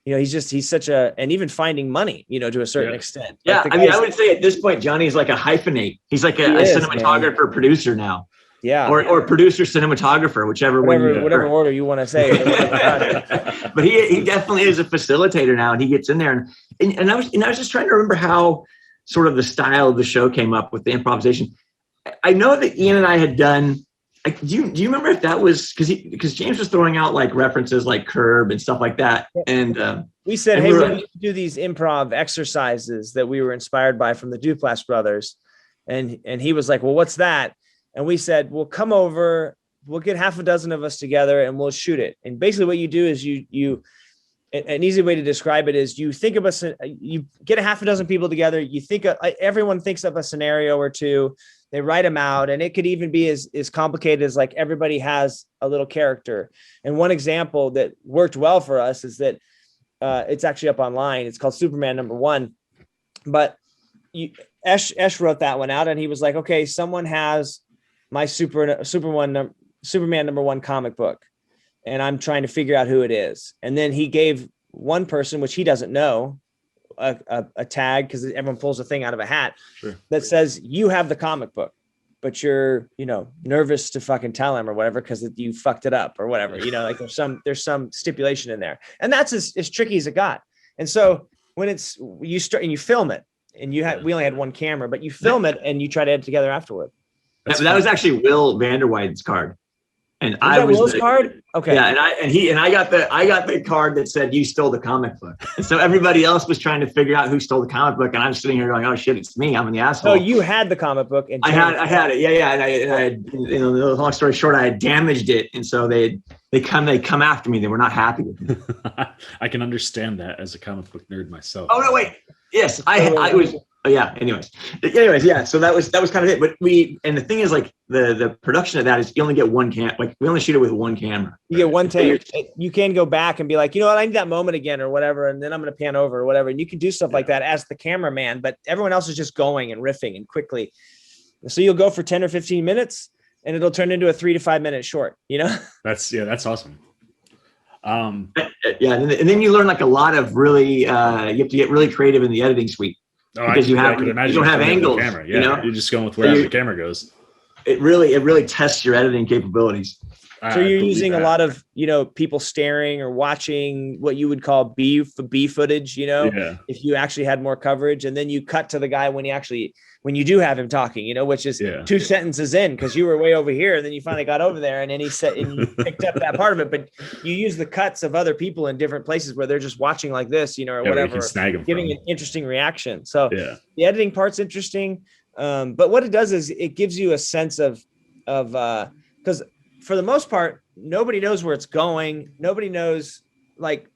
he's such and even finding money, to a certain extent. Yeah. I mean, I would say at this point, Johnny's like a hyphenate. He's like a cinematographer, producer now. Yeah. Or producer, cinematographer, whatever order you want to say. But he definitely is a facilitator now, and he gets in there. And I was just trying to remember how sort of the style of the show came up with the improvisation. I know that Ian and I had done, do you remember if that was because James was throwing out like references like Curb and stuff like that, and we said, hey, we need to do these improv exercises that we were inspired by from the Duplass brothers, and he was like, well, what's that? And we said, well, come over, we'll get half a dozen of us together and we'll shoot it. And basically what you do is you an easy way to describe it is you think of us, you get a half a dozen people together, you think everyone thinks of a scenario or two. They write them out, and it could even be as complicated as like everybody has a little character. And one example that worked well for us is that it's actually up online. It's called Superman #1. But Esh wrote that one out, and he was like, okay, someone has my Superman #1 comic book, and I'm trying to figure out who it is. And then he gave one person, which he doesn't know, a tag, because everyone pulls a thing out of a hat that says you have the comic book, but you're nervous to fucking tell him or whatever because you fucked it up or whatever, like there's some stipulation in there, and that's as tricky as it got. And so when you start and you film it, and we only had one camera, but you film it and you try to edit together afterward. That was actually Will Vanderweiden's card. And I was Will's card. Okay. Yeah, and I got the card that said you stole the comic book. And so everybody else was trying to figure out who stole the comic book, and I'm sitting here going, "Oh shit, it's me! I'm the asshole." No, you had the comic book, and I had it. Yeah. And I long story short, I had damaged it, and so they come after me. They were not happy with me. I can understand that as a comic book nerd myself. Oh no, wait. Yes, I was. Oh, yeah. Anyways, yeah. So that was kind of it. But the thing is, like the production of that is you only get one we only shoot it with one camera. You get one take. You can go back and be like, you know what, I need that moment again or whatever, and then I'm going to pan over or whatever. And you can do stuff like that as the cameraman, but everyone else is just going and riffing and quickly. So you'll go for 10 or 15 minutes, and it'll turn into a 3 to 5 minute short. You know, that's awesome. And then you learn like a lot of really. You have to get really creative in the editing suite. Because you don't have angles. Camera. Yeah, you're just going with wherever the camera goes. It really tests your editing capabilities. So you're using a lot of, people staring or watching what you would call B footage, if you actually had more coverage, and then you cut to the guy when you do have him talking, which is 2 sentences in, because you were way over here, and then you finally got over there, and then he said, and you picked up that part of it, but you use the cuts of other people in different places where they're just watching like this, or whatever, giving an interesting reaction. So the editing part's interesting. But what it does is it gives you a sense of because for the most part, nobody knows where it's going. Nobody knows, like,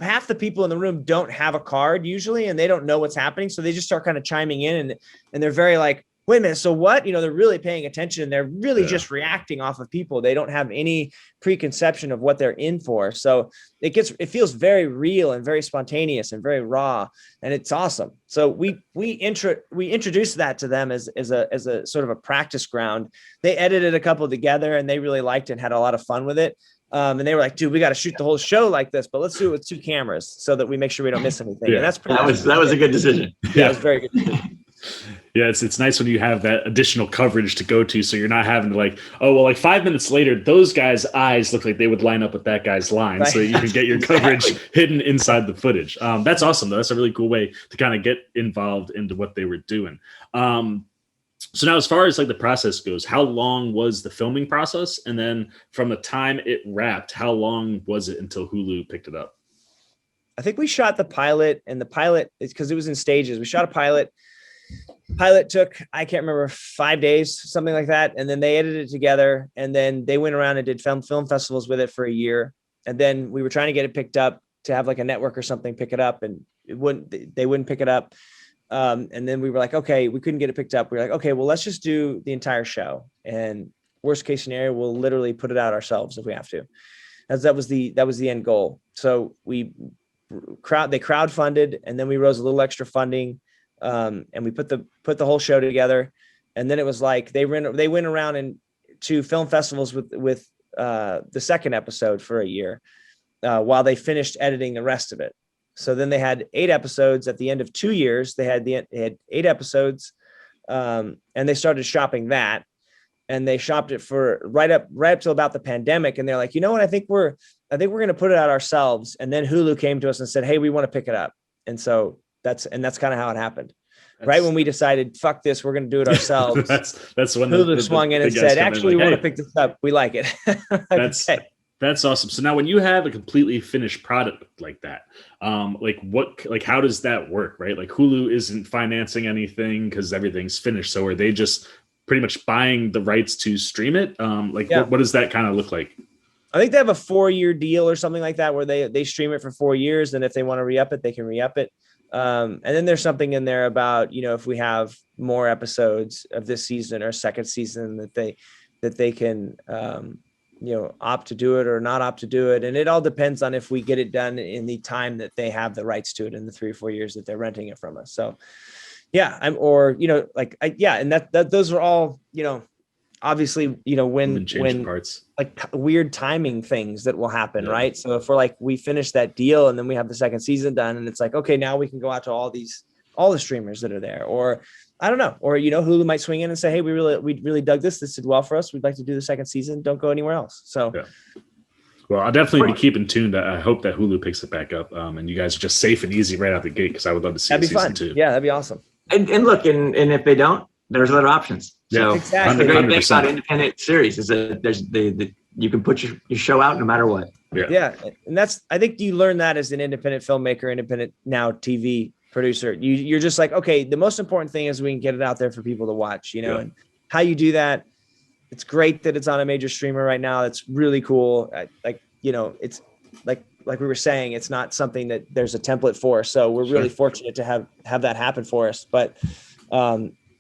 half the people in the room don't have a card usually, and they don't know what's happening. So they just start kind of chiming in, and they're very like, wait a minute, so what? They're really paying attention, and they're really just reacting off of people. They don't have any preconception of what they're in for. So it feels very real and very spontaneous and very raw, and it's awesome. So we introduced that to them as a sort of a practice ground. They edited a couple together, and they really liked it and had a lot of fun with it. And they were like, dude, we got to shoot the whole show like this, but let's do it with 2 cameras so that we make sure we don't miss anything. And that was a good decision. Yeah, it was a very good decision. Yeah, it's nice when you have that additional coverage to go to, so you're not having to like, oh, well, like 5 minutes later, those guys' eyes look like they would line up with that guy's line, so you can get your coverage hidden inside the footage. That's awesome, though. That's a really cool way to kind of get involved into what they were doing. So now, as far as like the process goes, how long was the filming process? And then from the time it wrapped, how long was it until Hulu picked it up? I think we shot the pilot, and the pilot is because it was in stages. We shot a pilot. Pilot took, I can't remember, 5 days, something like that. And then they edited it together, and then they went around and did film festivals with it for a year. And then we were trying to get it picked up to have like a network or something pick it up, and they wouldn't pick it up. And then we were like, okay, we couldn't get it picked up. We were like, okay, well, let's just do the entire show. And worst case scenario, we'll literally put it out ourselves if we have to. As that was the end goal. So they crowdfunded, and then we raised a little extra funding. And we put the whole show together. And then it was like, they went around and to film festivals with the second episode for a year, while they finished editing the rest of it. So then they had 8 episodes at the end of 2 years. They had 8 episodes, and they started shopping that, and they shopped it for right up till about the pandemic. And they're like, you know what? I think we're going to put it out ourselves. And then Hulu came to us and said, hey, we want to pick it up. And so that's kind of how it happened. Right when we decided, fuck this, we're going to do it ourselves. that's when Hulu swung in and said, actually, we want to pick this up. We like it. That's awesome. So now when you have a completely finished product like that, how does that work, right? Like Hulu isn't financing anything because everything's finished. So are they just pretty much buying the rights to stream it? What does that kind of look like? I think they have a 4-year deal or something like that where they stream it for 4 years. And if they want to re-up it, they can re-up it. And then there's something in there about, if we have more episodes of this season or second season that they can, opt to do it or not opt to do it. And it all depends on if we get it done in the time that they have the rights to it in the 3 or 4 years that they're renting it from us. So yeah, and those are all, obviously, when parts, like weird timing things that will happen. Right. So if we're like, we finish that deal and then we have the second season done, and it's like, okay, now we can go out to all the streamers that are there, or I don't know, or, Hulu might swing in and say, hey, we really dug this. This did well for us. We'd like to do the second season. Don't go anywhere else. So, Well, I'll definitely be keeping tuned. I hope that Hulu picks it back up. And you guys are just safe and easy right out the gate, because I would love to see season 2. Yeah, that'd be awesome. And look, and if they don't, there's other options. So exactly. the great thing about independent series is that there's you can put your show out no matter what. Yeah. And I think you learn that as an independent filmmaker, independent now TV producer. You're just like, okay, the most important thing is we can get it out there for people to watch, and how you do that. It's great that it's on a major streamer right now. It's really cool. It's like we were saying, it's not something that there's a template for. So we're really fortunate to have that happen for us. But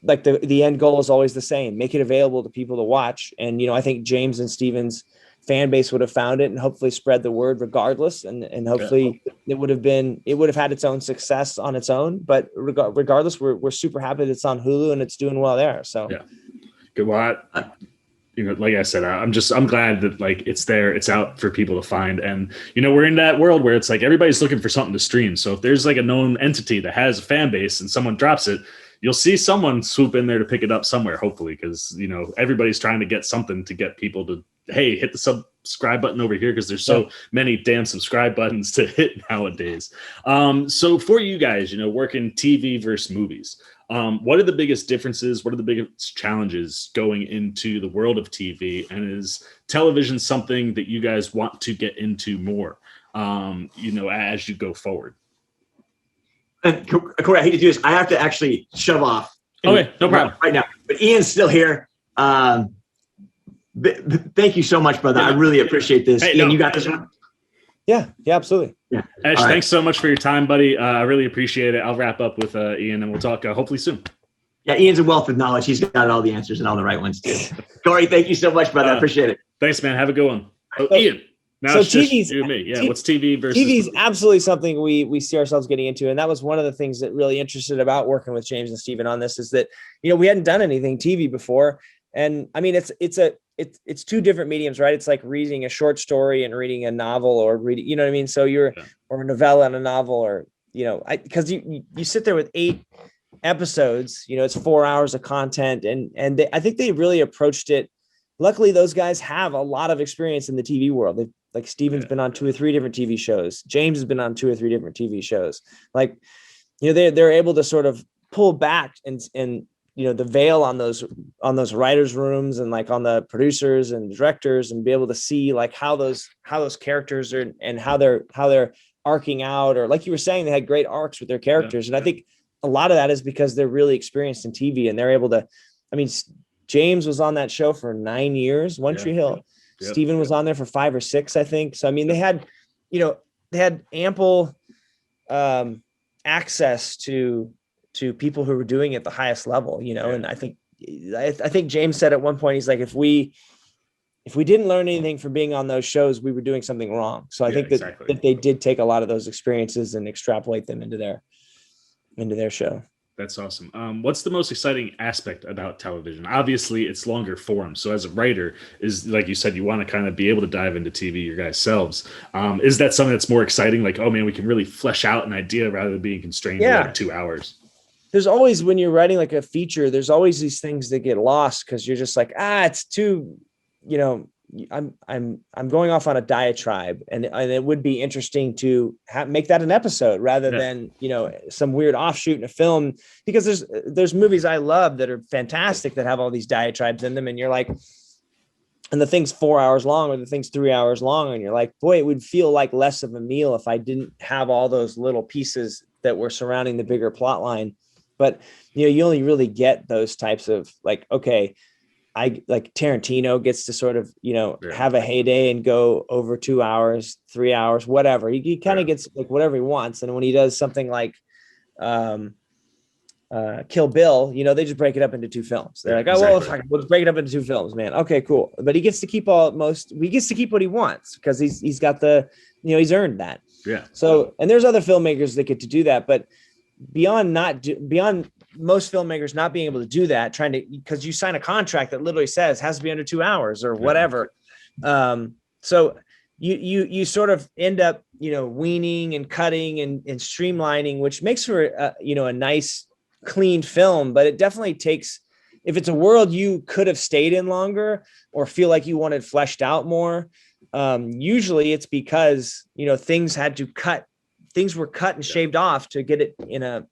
like the end goal is always the same, make it available to people to watch. And, I think James and Steven's fan base would have found it and hopefully spread the word regardless. And hopefully it would have had its own success on its own, but regardless, we're super happy that it's on Hulu and it's doing well there. So good. Well, like I said, I'm glad that like it's there, it's out for people to find. And, we're in that world where it's like, everybody's looking for something to stream. So if there's like a known entity that has a fan base and someone drops it, you'll see someone swoop in there to pick it up somewhere, hopefully. Cause everybody's trying to get something to get people to, hey, hit the subscribe button over here. Cause there's so many damn subscribe buttons to hit nowadays. So for you guys, working TV versus movies, what are the biggest differences? What are the biggest challenges going into the world of TV? And is television something that you guys want to get into more, as you go forward? Corey, I hate to do this. I have to actually shove off. Okay, no problem. Right now. But Ian's still here. Thank you so much, brother. I really appreciate this. Hey, Ian, you got this one? Yeah, absolutely. Yeah. Ash, thanks so much for your time, buddy. I really appreciate it. I'll wrap up with Ian and we'll talk hopefully soon. Yeah, Ian's a wealth of knowledge. He's got all the answers and all the right ones too. Corey, thank you so much, brother. I appreciate it. Thanks, man. Have a good one. Ian. Now so it's just TV's, you and me. Yeah, what's TV versus TV's absolutely something we see ourselves getting into. And that was one of the things that really interested about working with James and Steven on this is that, we hadn't done anything TV before. And I mean, it's two different mediums, right? It's like reading a short story and reading a novel or reading, you know what I mean? So or a novella and a novel or, because you sit there with 8 episodes, it's 4 hours of content. And I think they really approached it. Luckily, those guys have a lot of experience in the TV world. Like Steven's been on 2 or 3 different TV shows. James has been on 2 or 3 different TV shows. Like, they're able to sort of pull back and the veil on those writers' rooms and like on the producers and directors and be able to see like how those characters are and how they're arcing out, or like you were saying, they had great arcs with their characters. And I think a lot of that is because they're really experienced in TV and they're able to, James was on that show for 9 years, One Tree Hill. Yep. Steven was on there for 5 or 6, I think. So, they had ample access to people who were doing it at the highest level, and I think James said at one point, he's like, if we didn't learn anything from being on those shows, we were doing something wrong. So I think that they did take a lot of those experiences and extrapolate them into their show. That's awesome. What's the most exciting aspect about television? Obviously, it's longer form. So as a writer, is like you said, you want to kind of be able to dive into TV your guys' selves. Is that something that's more exciting? Like, oh man, we can really flesh out an idea rather than being constrained to like 2 hours. There's always, when you're writing like a feature, there's always these things that get lost because you're just like, it's too, I'm going off on a diatribe, and it would be interesting to make that an episode rather than some weird offshoot in a film, because there's movies I love that are fantastic that have all these diatribes in them, and you're like, and the thing's 4 hours long or the thing's 3 hours long, and you're like, boy, it would feel like less of a meal if I didn't have all those little pieces that were surrounding the bigger plot line. But you only really get those types of like, okay, I like Tarantino gets to sort of, have a heyday and go over 2 hours, 3 hours, whatever. He kind of gets like whatever he wants. And when he does something like Kill Bill, they just break it up into 2 films. They're like, let's break it up into 2 films, man. Okay, cool. But he gets to keep he gets to keep what he wants because he's got he's earned that. Yeah. So, and there's other filmmakers that get to do that, but beyond most filmmakers not being able to do that, because you sign a contract that literally says has to be under 2 hours or whatever. So you sort of end up, weaning and cutting and streamlining, which makes for a nice clean film. But it definitely takes, if it's a world you could have stayed in longer or feel like you wanted fleshed out more, usually it's because, things were cut and shaved off to get it in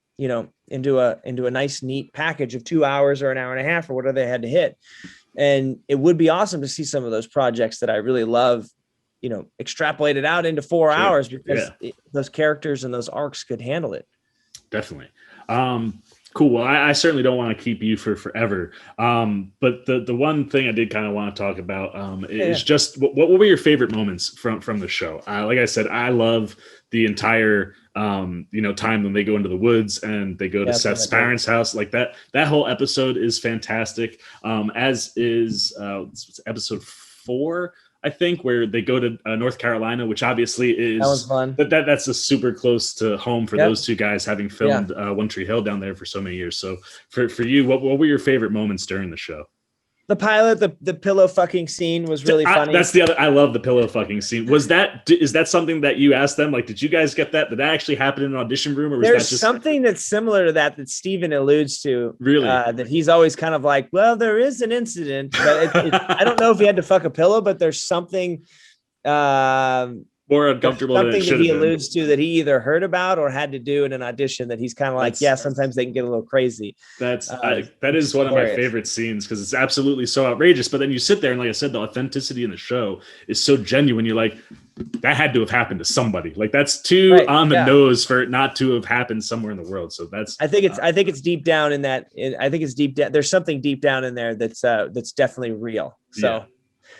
into a nice, neat package of 2 hours or an hour and a half or whatever they had to hit. And it would be awesome to see some of those projects that I really love, extrapolated out into 4 hours, because those characters and those arcs could handle it. Definitely. Cool. Well, I certainly don't want to keep you for forever. But the one thing I did kind of want to talk about is just what were your favorite moments from the show? Like I said, I love the entire time when they go into the woods and they go to Seth's parents' house. Like that whole episode is fantastic. As is episode 4. I think, where they go to North Carolina, which obviously is that was fun. That's a super close to home for those two guys, having filmed One Tree Hill down there for so many years. So for you, what were your favorite moments during the show? The pilot, the pillow fucking scene was really funny. That's the other. I love the pillow fucking scene. Is that something that you asked them? Like, did you guys get that? Did that actually happen in an audition room, or was there's that just something that's similar to that Steven alludes to? Really, that he's always kind of like, well, there is an incident, but I don't know if he had to fuck a pillow, but there's something. More uncomfortable than it should have been. He alludes to that he either heard about or had to do in an audition, that he's kind of like, sometimes they can get a little crazy. That is one of my favorite scenes, because it's absolutely so outrageous. But then you sit there and, like I said, the authenticity in the show is so genuine. You're like, that had to have happened to somebody. Like, that's too on the nose for it not to have happened somewhere in the world. So that's. I think it's deep down in that. I think it's deep down. There's something deep down in there that's definitely real. So,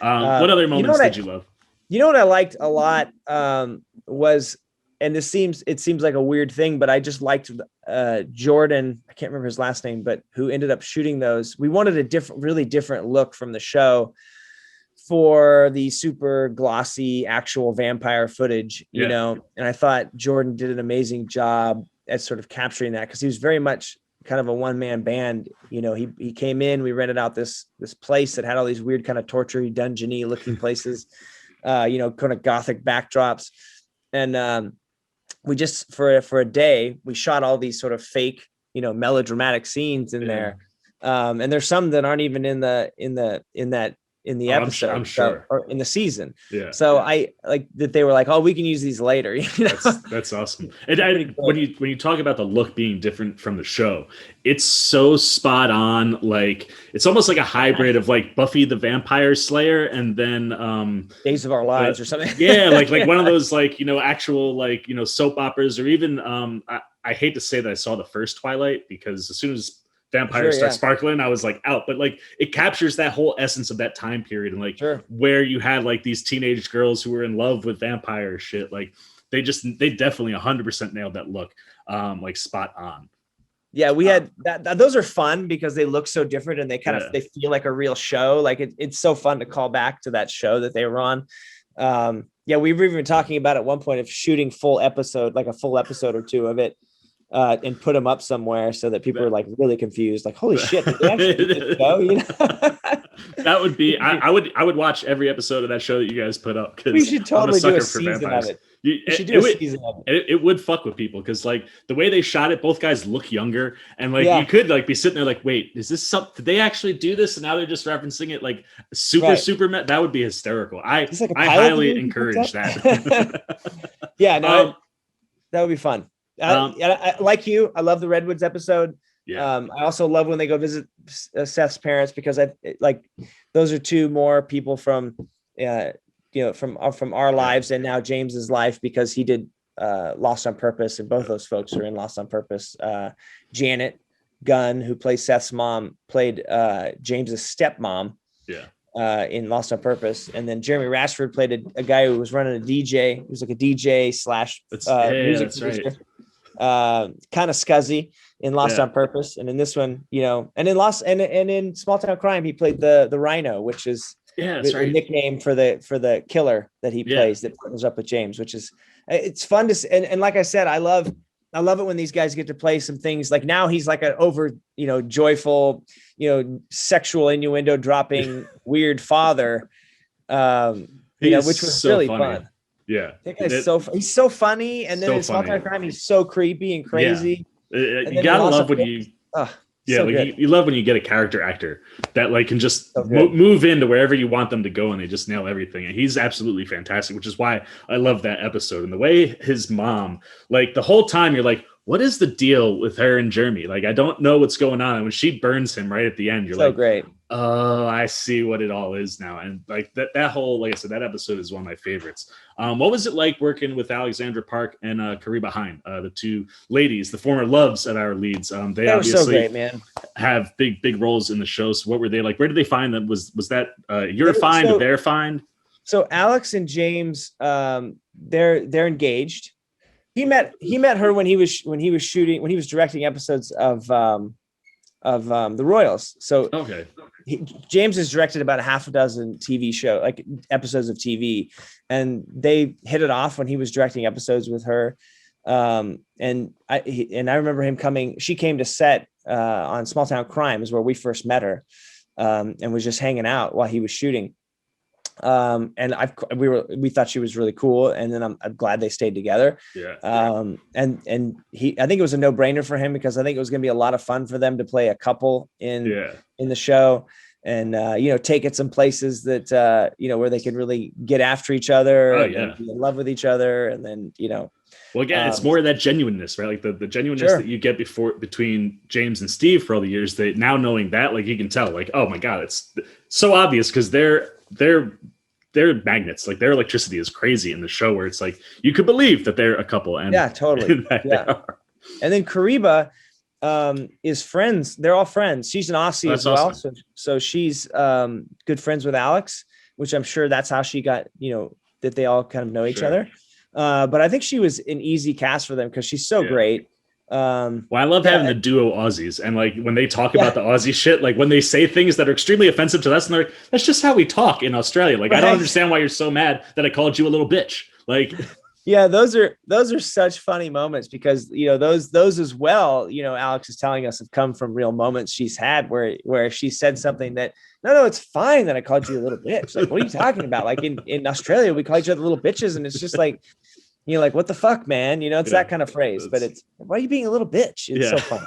what other moments did you love? You know what I liked a lot was, and it seems like a weird thing, but I just liked Jordan. I can't remember his last name, but who ended up shooting those. We wanted a really different look from the show for the super glossy actual vampire footage, you know. And I thought Jordan did an amazing job at sort of capturing that, because he was very much kind of a one-man band. He came in, we rented out this place that had all these weird kind of torture-y, dungeon-y looking places. Kind of gothic backdrops. And we just, for a day, we shot all these sort of fake, melodramatic scenes in there. And there's some that aren't even in the episode, I'm sure. or in the season. Yeah. So I like that they were like, oh, we can use these later. That's awesome. And when you talk about the look being different from the show, it's so spot on. Like, it's almost like a hybrid of like Buffy the Vampire Slayer and then Days of Our Lives or something. like one of those actual soap operas, or even I hate to say that I saw the first Twilight, because as soon as vampires start sparkling, I was like out, but like it captures that whole essence of that time period, and like where you had like these teenage girls who were in love with vampire shit. Like they definitely 100% nailed that look, like spot on. Yeah, we had that. Those are fun because they look so different, and they kind of they feel like a real show. Like it's so fun to call back to that show that they were on. We were even talking about at one point of shooting a full episode or two of it. And put them up somewhere so that people are like really confused, like, holy shit, did they actually do this show? That would be, I would watch every episode of that show that you guys put up. We should totally do a season of it. It would fuck with people, because like the way they shot it, both guys look younger, and like you could like be sitting there like, wait, is this something? Did they actually do this? And now they're just referencing it like super that would be hysterical. I highly encourage that. That would be fun. I like you. I love the Redwoods episode. I also love when they go visit Seth's parents, because those are two more people from from our lives, and now James's life, because he did Lost on Purpose, and both those folks are in Lost on Purpose. Janet Gunn, who plays Seth's mom, played James's stepmom. In Lost on Purpose. And then Jeremy Rashford played a guy who was running a DJ. He was like a DJ / music producer. Kind of scuzzy in Lost on Purpose, and in this one, and in Small Town Crime, he played the Rhino, which is the nickname for the killer that he plays, that partners up with James, which is, it's fun to see. And like I said, I love it when these guys get to play some things. Like now he's like an over, joyful, sexual innuendo dropping weird father, which was so really funny. Fun. Yeah, that guy's he's so funny, and then in Small Town Crime, he's so creepy and crazy. You gotta love when you you love when you get a character actor that like can just move into wherever you want them to go, and they just nail everything. And he's absolutely fantastic, which is why I love that episode. And the way his mom, like the whole time, you're like, what is the deal with her and Jeremy? Like, I don't know what's going on. And when she burns him right at the end, you're So like, great. oh, I see what it all is now. And like that whole, like I said, that episode is one of my favorites. What was it like working with Alexandra Park and Kariba Hine, the two ladies, the former loves of our leads? They They were obviously so great, man. have big roles in the show. So what were they like? Where did they find them? Was that your find, So- their find? So Alex and James, they're engaged. He met her when he was directing episodes of the Royals. So Okay. James has directed about a half a dozen TV show, like episodes of TV, and they hit it off when he was directing episodes with her. And I remember him coming. She came to set on Small Town Crime, is where we first met her, and was just hanging out while he was shooting. And we thought she was really cool, and then I'm glad they stayed together. Yeah. And I think it was a no-brainer for him, because I think it was going to be a lot of fun for them to play a couple in the show, and take it some places that where they could really get after each other, and be in love with each other, and then Well, again, it's more of that genuineness, right? Like the genuineness that you get between James and Steve for all the years. That now knowing that, like, you can tell, like, oh my God, it's so obvious, because they're magnets. Like, their electricity is crazy in the show, where it's like you could believe that they're a couple. And totally. And then Kariba is friends. They're all friends. She's an Aussie as well. Awesome. So she's good friends with Alex, which I'm sure that's how she got, that they all kind of know each other. But I think she was an easy cast for them, because she's so great. Well, I love having the duo Aussies, and like when they talk about the Aussie shit, like when they say things that are extremely offensive to us, and they're like, that's just how we talk in Australia. Like, I don't understand why you're so mad that I called you a little bitch. Like, yeah, those are such funny moments, because those as well, Alex is telling us have come from real moments she's had where she said something that no, it's fine that I called you a little bitch. Like, what are you talking about? Like in Australia, we call each other little bitches, and it's just like, like, what the fuck, man? It's that kind of phrase, but it's, why are you being a little bitch? It's so fun.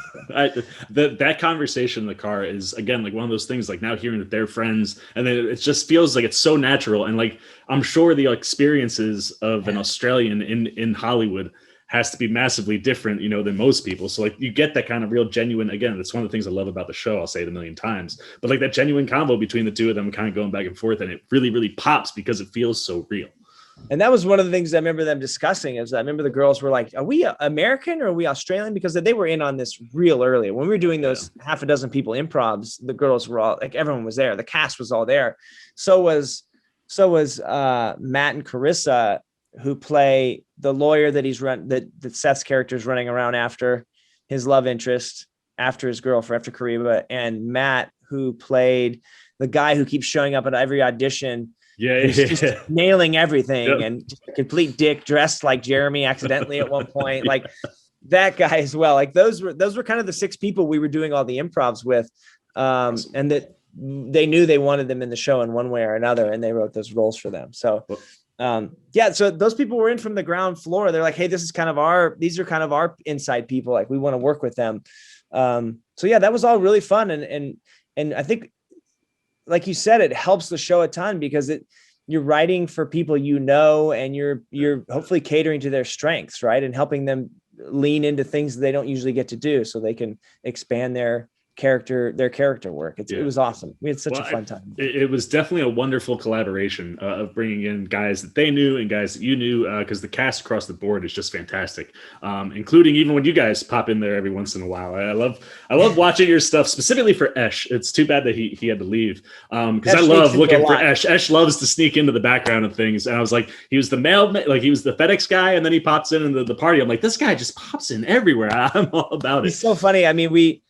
That conversation in the car is, again, like one of those things, like now hearing that they're friends, and then it just feels like it's so natural. And like, I'm sure the experiences of an Australian in Hollywood has to be massively different, than most people. So like, you get that kind of real genuine, again, that's one of the things I love about the show. I'll say it a million times, but like that genuine convo between the two of them kind of going back and forth. And it really, really pops because it feels so real. And that was one of the things I remember them discussing. Is I remember the girls were like, are we American or are we Australian? Because they were in on this real early. When we were doing those half a dozen people improvs, the girls were all like, everyone was there. The cast was all there. So was Matt and Carissa, who play the lawyer that that Seth's character is running around after his love interest, after his girlfriend, after Kariba, and Matt, who played the guy who keeps showing up at every audition. Just nailing everything, and just a complete dick, dressed like Jeremy accidentally at one point. Like that guy as well. Like those were kind of the six people we were doing all the improvs with. And that they knew they wanted them in the show in one way or another, and they wrote those roles for them. So so those people were in from the ground floor. They're like, hey, these are kind of our inside people. Like, we want to work with them. So yeah, that was all really fun. And I think, like you said, it helps the show a ton, because you're writing for people, and you're hopefully catering to their strengths, right? And helping them lean into things that they don't usually get to do, so they can expand their character work. It was awesome. We had such a fun time. It was definitely a wonderful collaboration of bringing in guys that they knew and guys that you knew, because the cast across the board is just fantastic, including even when you guys pop in there every once in a while. I love watching your stuff, specifically for Esh. It's too bad that he had to leave, because I love looking for Esh. Esh loves to sneak into the background of things, and I was like, he was the like he was the FedEx guy, and then he pops in the party. I'm like, this guy just pops in everywhere. I'm all about it. He's so funny. I mean, we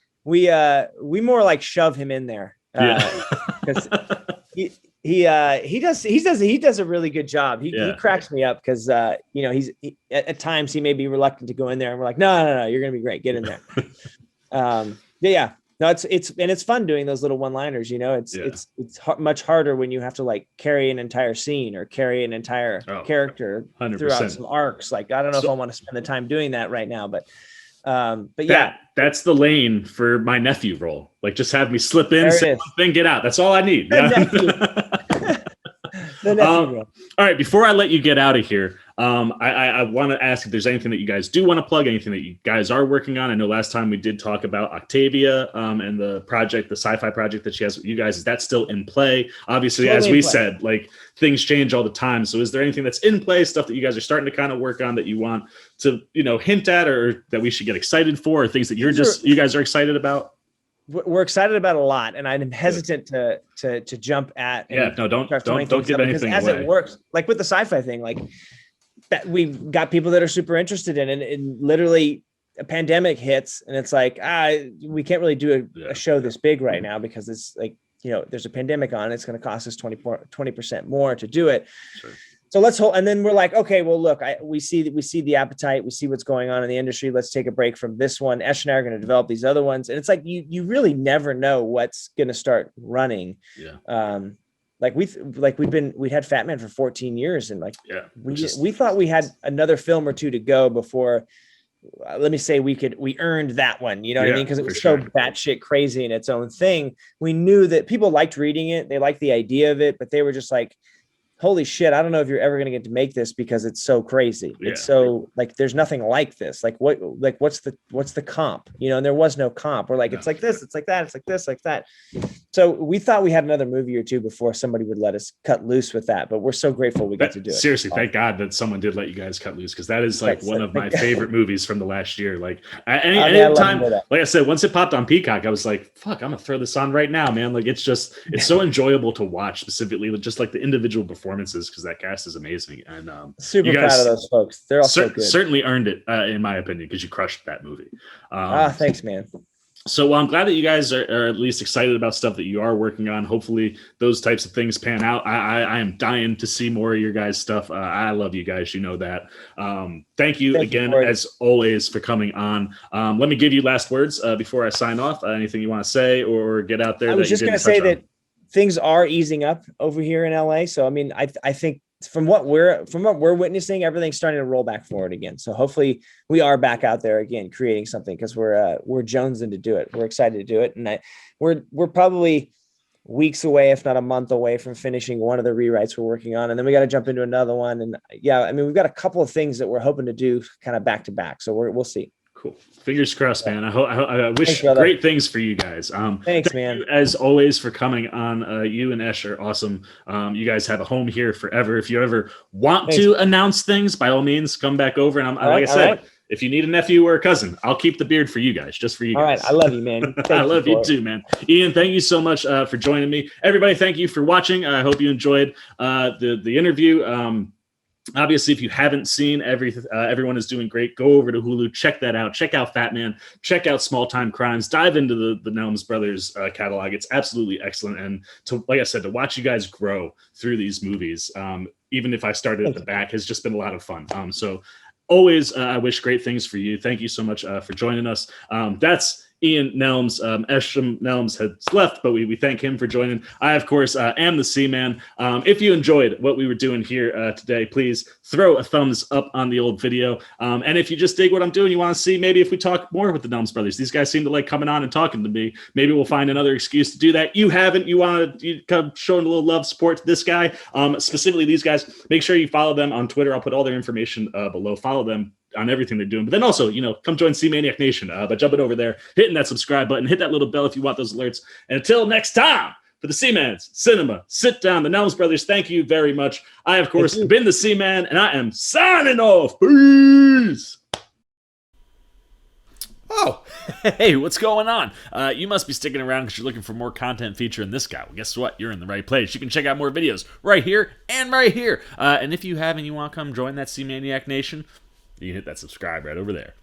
more like shove him in there, because he does a really good job. He cracks me up, because he's at times he may be reluctant to go in there, and we're like, no, you're gonna be great, get in there. No, it's fun doing those little one-liners. It's much harder when you have to like carry an entire scene or carry an entire character 100%. Throughout some arcs. Like, I don't know if I want to spend the time doing that right now, but that's the lane for my nephew role. Like, just have me slip in, say one thing, get out. That's all I need. The nephew role. All right, before I let you get out of here, I want to ask if there's anything that you guys do want to plug, anything that you guys are working on. I know last time we did talk about Octavia and the project, the sci-fi project that she has with you guys. Is that still in play? Obviously, as we said, like things change all the time. So is there anything that's in play, stuff that you guys are starting to kind of work on that you want to, hint at, or that we should get excited for, or things that you guys are excited about? We're excited about a lot, and I'm hesitant to jump at. Don't give anything as away. It works, like with the sci-fi thing, like that we've got people that are super interested in, and literally a pandemic hits, and it's like we can't really do a show this big right now because it's like there's a pandemic on. It's going to cost us 20% more to do it. Sure. So let's hold, and then we're like, okay, well, look, we see the appetite, we see what's going on in the industry. Let's take a break from this one. Esh and I are going to develop these other ones, and it's like you really never know what's going to start running. Yeah. We had Fatman for 14 years, and we thought we had another film or two to go before. Let me say we earned that one. You know what I mean? Because it was so batshit crazy in its own thing. We knew that people liked reading it, they liked the idea of it, but they were just like, holy shit, I don't know if you're ever going to get to make this because it's so crazy. Yeah. It's so like, there's nothing like this. What's the comp, and there was no comp. We're like, it's like this, it's like that, it's like this, like that. So we thought we had another movie or two before somebody would let us cut loose with that, but we're so grateful we get to do it. Seriously, thank God that someone did let you guys cut loose, because that is like one of my favorite movies from the last year. Like anytime, like I said, once it popped on Peacock, I was like, fuck, I'm gonna throw this on right now, man. Like it's so enjoyable to watch, specifically just like the individual performances, because that cast is amazing. And super proud of those folks. They're all so good. Certainly earned it, in my opinion, because you crushed that movie. Thanks, man. So I'm glad that you guys are at least excited about stuff that you are working on. Hopefully those types of things pan out. I am dying to see more of your guys' stuff. I love you guys. You know that. Thank you again, as always, for coming on. Let me give you last words before I sign off. Anything you want to say or get out there? I was just going to say that things are easing up over here in LA. So, I mean, I think from what we're witnessing, everything's starting to roll back forward again. So hopefully we are back out there again, creating something, because we're jonesing to do it. We're excited to do it. And we're probably weeks away, if not a month away, from finishing one of the rewrites we're working on. And then we got to jump into another one. And we've got a couple of things that we're hoping to do kind of back to back. So we'll see. Cool. Fingers crossed, man. I wish great things for you guys. Thanks, man. You, as always, for coming on. You and Esh are awesome. You guys have a home here forever. If you ever want to announce things, by all means, come back over. And like I said, if you need a nephew or a cousin, I'll keep the beard for you guys, just for you guys. All right. I love you, man. I love you too, man. Ian, thank you so much for joining me. Everybody, thank you for watching. I hope you enjoyed the interview. Obviously, if you haven't seen everyone is doing great, go over to Hulu, check that out. Check out Fatman, check out Small Time Crimes, dive into the Nelms Brothers catalog. It's absolutely excellent. And like I said, to watch you guys grow through these movies, even if I started at the back, has just been a lot of fun. So always, I wish great things for you. Thank you so much for joining us. That's Ian Nelms. Eshom Nelms has left, but we thank him for joining. I, of course, am the C-Man. If you enjoyed what we were doing here today, please throw a thumbs up on the old video. And if you just dig what I'm doing, you want to see maybe if we talk more with the Nelms Brothers. These guys seem to like coming on and talking to me. Maybe we'll find another excuse to do that. You haven't. You want to come showing a little love, support to this guy, specifically these guys. Make sure you follow them on Twitter. I'll put all their information below. Follow them on everything they're doing, but then also, come join C-Maniac Nation by jumping over there, hitting that subscribe button, hit that little bell if you want those alerts. And until next time, for the C-Mans Cinema Sit Down, the Nelms Brothers, thank you very much. I, of course, have been the C-Man, and I am signing off. Peace. Oh, hey, what's going on? You must be sticking around because you're looking for more content featuring this guy. Well, guess what? You're in the right place. You can check out more videos right here and right here. And if you have and you want to come join that C-Maniac Nation, you can hit that subscribe right over there.